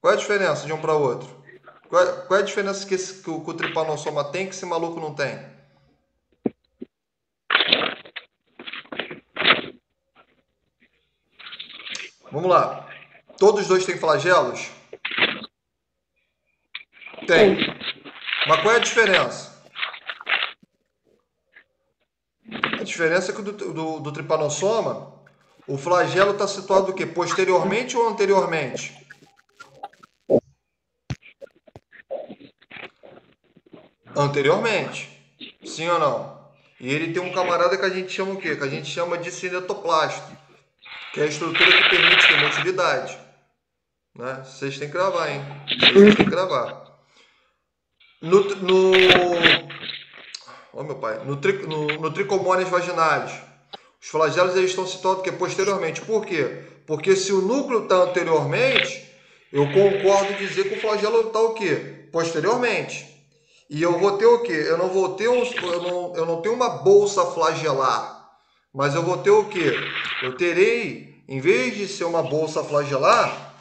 Qual é a diferença de um para o outro? Qual é a diferença que o Trypanosoma tem que esse maluco não tem? Vamos lá. Todos os dois têm flagelos? Tem. Mas qual é a diferença? A diferença é que do Trypanosoma, o flagelo está situado o quê? Posteriormente ou anteriormente? Anteriormente. Sim ou não? E ele tem um camarada que a gente chama o quê? Que a gente chama de cinetoplasto, que é a estrutura que permite ter motilidade. Né? Vocês têm que gravar, hein? Vocês têm que gravar. Oh, meu pai. No tricomônias vaginais, os flagelos eles estão situados o quê? Posteriormente. Por quê? Porque se o núcleo está anteriormente, eu concordo em dizer que o flagelo está o quê? Posteriormente. E eu vou ter o quê? Eu não tenho uma bolsa flagelar, mas eu vou ter o quê? Eu terei, em vez de ser uma bolsa flagelar,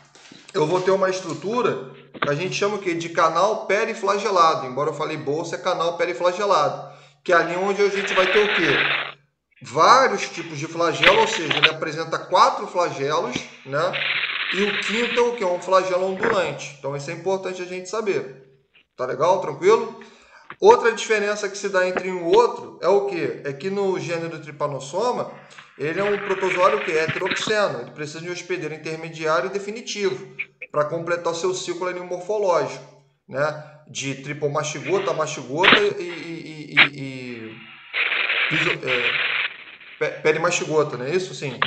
eu vou ter uma estrutura que a gente chama o quê? De canal periflagelado. Embora eu falei bolsa, é canal periflagelado. Que é ali onde a gente vai ter o quê? Vários tipos de flagelo, ou seja, ele apresenta 4 flagelos, né? E o quinto é o quê? Um flagelo ondulante. Então isso é importante a gente saber. Tá legal? Tranquilo? Outra diferença que se dá entre um e outro é o quê? É que no gênero Trypanosoma, ele é um protozoário que é heteroxeno. Ele precisa de um hospedeiro intermediário e definitivo para completar o seu ciclo morfológico, né? De tripomastigota a mastigota perimastigota, não é isso? Sim.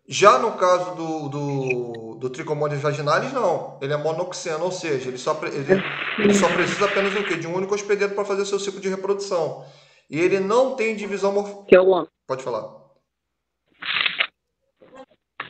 Já no caso do Trichomonas vaginalis, não. Ele é monoxeno, ou seja, ele só precisa apenas o quê? De um único hospedeiro para fazer seu ciclo de reprodução. E ele não tem divisão morfológica. Que é o homem. Pode falar.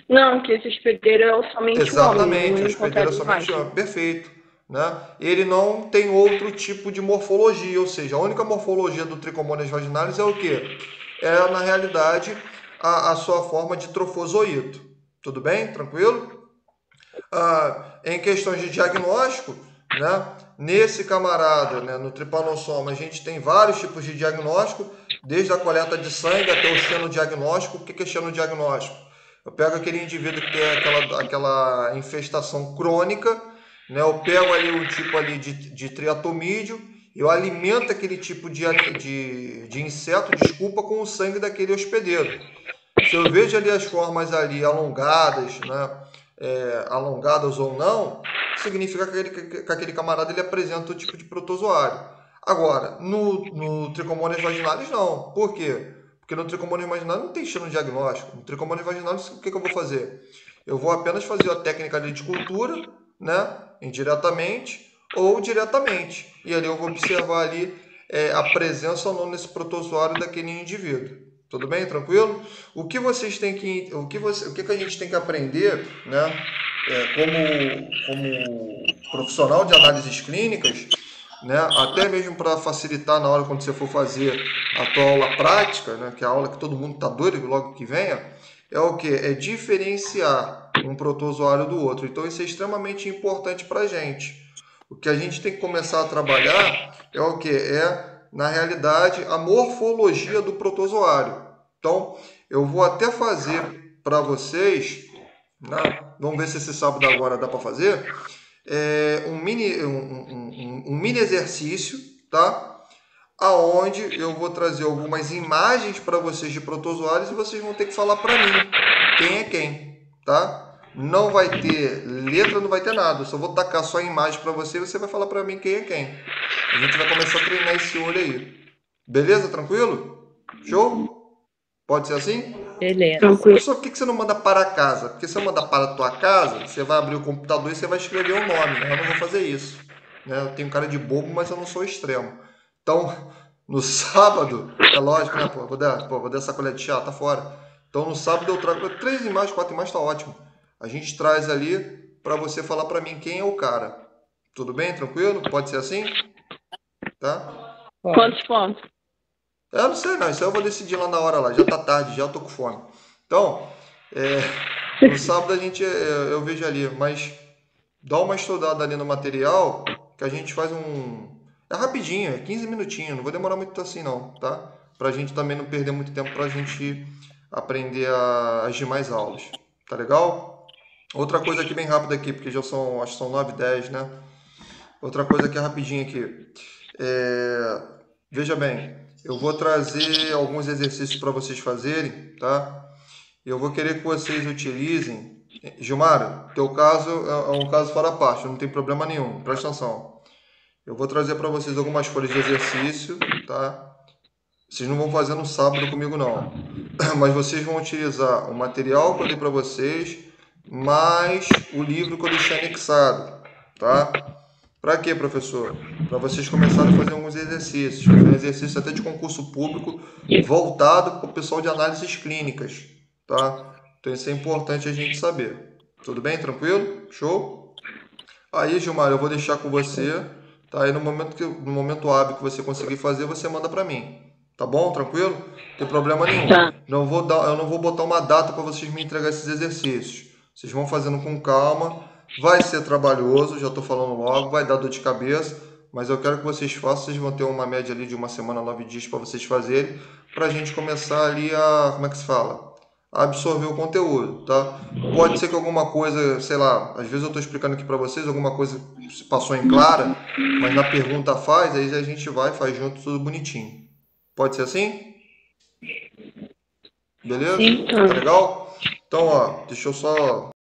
Não, que esse hospedeiro é somente Exatamente, o homem. o hospedeiro é somente o homem. Perfeito. Né? Ele não tem outro tipo de morfologia, ou seja, a única morfologia do Trichomonas vaginalis é o quê? É, na realidade, a sua forma de trofozoito. Tudo bem? Tranquilo? Em questões de diagnóstico, né? Nesse camarada, né, no Trypanosoma, a gente tem vários tipos de diagnóstico, desde a coleta de sangue até o xenodiagnóstico. O que é xenodiagnóstico? Eu pego aquele indivíduo que tem aquela infestação crônica, né? Eu pego ali um tipo ali de triatomídeo, eu alimento aquele tipo de inseto, com o sangue daquele hospedeiro. Se eu vejo ali as formas ali alongadas, né? Alongadas ou não, significa que aquele camarada ele apresenta o tipo de protozoário. Agora, no Trichomonas vaginalis não. Por quê? Porque no Trichomonas vaginalis não tem xenodiagnóstico. No Trichomonas vaginalis, o que eu vou fazer? Eu vou apenas fazer a técnica ali de cultura, né? Indiretamente ou diretamente. E ali eu vou observar ali a presença ou não nesse protozoário daquele indivíduo. Tudo bem? Tranquilo? O que vocês têm que a gente tem que aprender, né? Como profissional de análises clínicas, né? Até mesmo para facilitar na hora quando você for fazer a tua aula prática, né? Que é a aula que todo mundo tá doido logo que venha, é o que? É diferenciar um protozoário do outro. Então isso é extremamente importante para a gente. O que a gente tem que começar a trabalhar é o que? É, na realidade, a morfologia do protozoário. Então, eu vou até fazer para vocês, né? Vamos ver se esse sábado agora dá para fazer, um mini exercício, tá? Aonde eu vou trazer algumas imagens para vocês de protozoários e vocês vão ter que falar para mim quem é quem, tá? Não vai ter letra, não vai ter nada. Eu só vou tacar só a imagem para você e você vai falar para mim quem é quem. A gente vai começar a treinar esse olho aí. Beleza? Tranquilo? Show? Pode ser assim? Beleza. Tranquilo. Professor, por que você não manda para casa? Porque se eu mandar para a tua casa, você vai abrir o computador e você vai escrever o nome. Eu não vou fazer isso, né? Eu tenho cara de bobo, mas eu não sou extremo. Então, no sábado, é lógico, né? Pô, vou dar essa colher de chá, tá fora. Então, no sábado eu trago 3 imagens, 4 imagens, tá ótimo. A gente traz ali para você falar para mim quem é o cara. Tudo bem? Tranquilo? Pode ser assim? Tá? Pode. Quantos pontos? Eu não sei não, isso aí eu vou decidir lá na hora lá. Já tá tarde, já eu tô com fome. Então, no sábado eu vejo ali, mas dá uma estudada ali no material que a gente faz É rapidinho, é 15 minutinhos, não vou demorar muito assim não, tá? Pra gente também não perder muito tempo pra gente aprender as demais aulas. Tá legal? Outra coisa aqui bem rápida aqui, porque acho que são 9, 10, né? Outra coisa aqui rapidinho aqui. Veja bem, eu vou trazer alguns exercícios para vocês fazerem, tá? Eu vou querer que vocês utilizem. Gilmar, teu caso é um caso fora a parte, não tem problema nenhum, presta atenção. Eu vou trazer para vocês algumas folhas de exercício, tá? Vocês não vão fazer no sábado comigo, não. Mas vocês vão utilizar o material que eu dei para vocês, mais o livro que eu deixei anexado, tá? Para quê, professor? Para vocês começarem a fazer alguns exercícios. Fazer um exercício até de concurso público voltado para o pessoal de análises clínicas, tá? Então isso é importante a gente saber. Tudo bem? Tranquilo? Show? Aí, Gilmar, eu vou deixar com você, tá? Aí no momento hábil que você conseguir fazer, você manda para mim. Tá bom? Tranquilo? Não tem problema nenhum. Tá. Eu não vou botar uma data para vocês me entregar esses exercícios. Vocês vão fazendo com calma. Vai ser trabalhoso, já estou falando logo, vai dar dor de cabeça, mas eu quero que vocês façam. Vocês vão ter uma média ali de uma semana, 9 dias para vocês fazerem, para a gente começar ali como é que se fala? A absorver o conteúdo, tá? Pode ser que alguma coisa, sei lá, às vezes eu estou explicando aqui para vocês, alguma coisa se passou em clara, mas na pergunta faz, aí a gente faz junto tudo bonitinho. Pode ser assim? Beleza? Sim. Tá legal? Então, ó, deixa eu só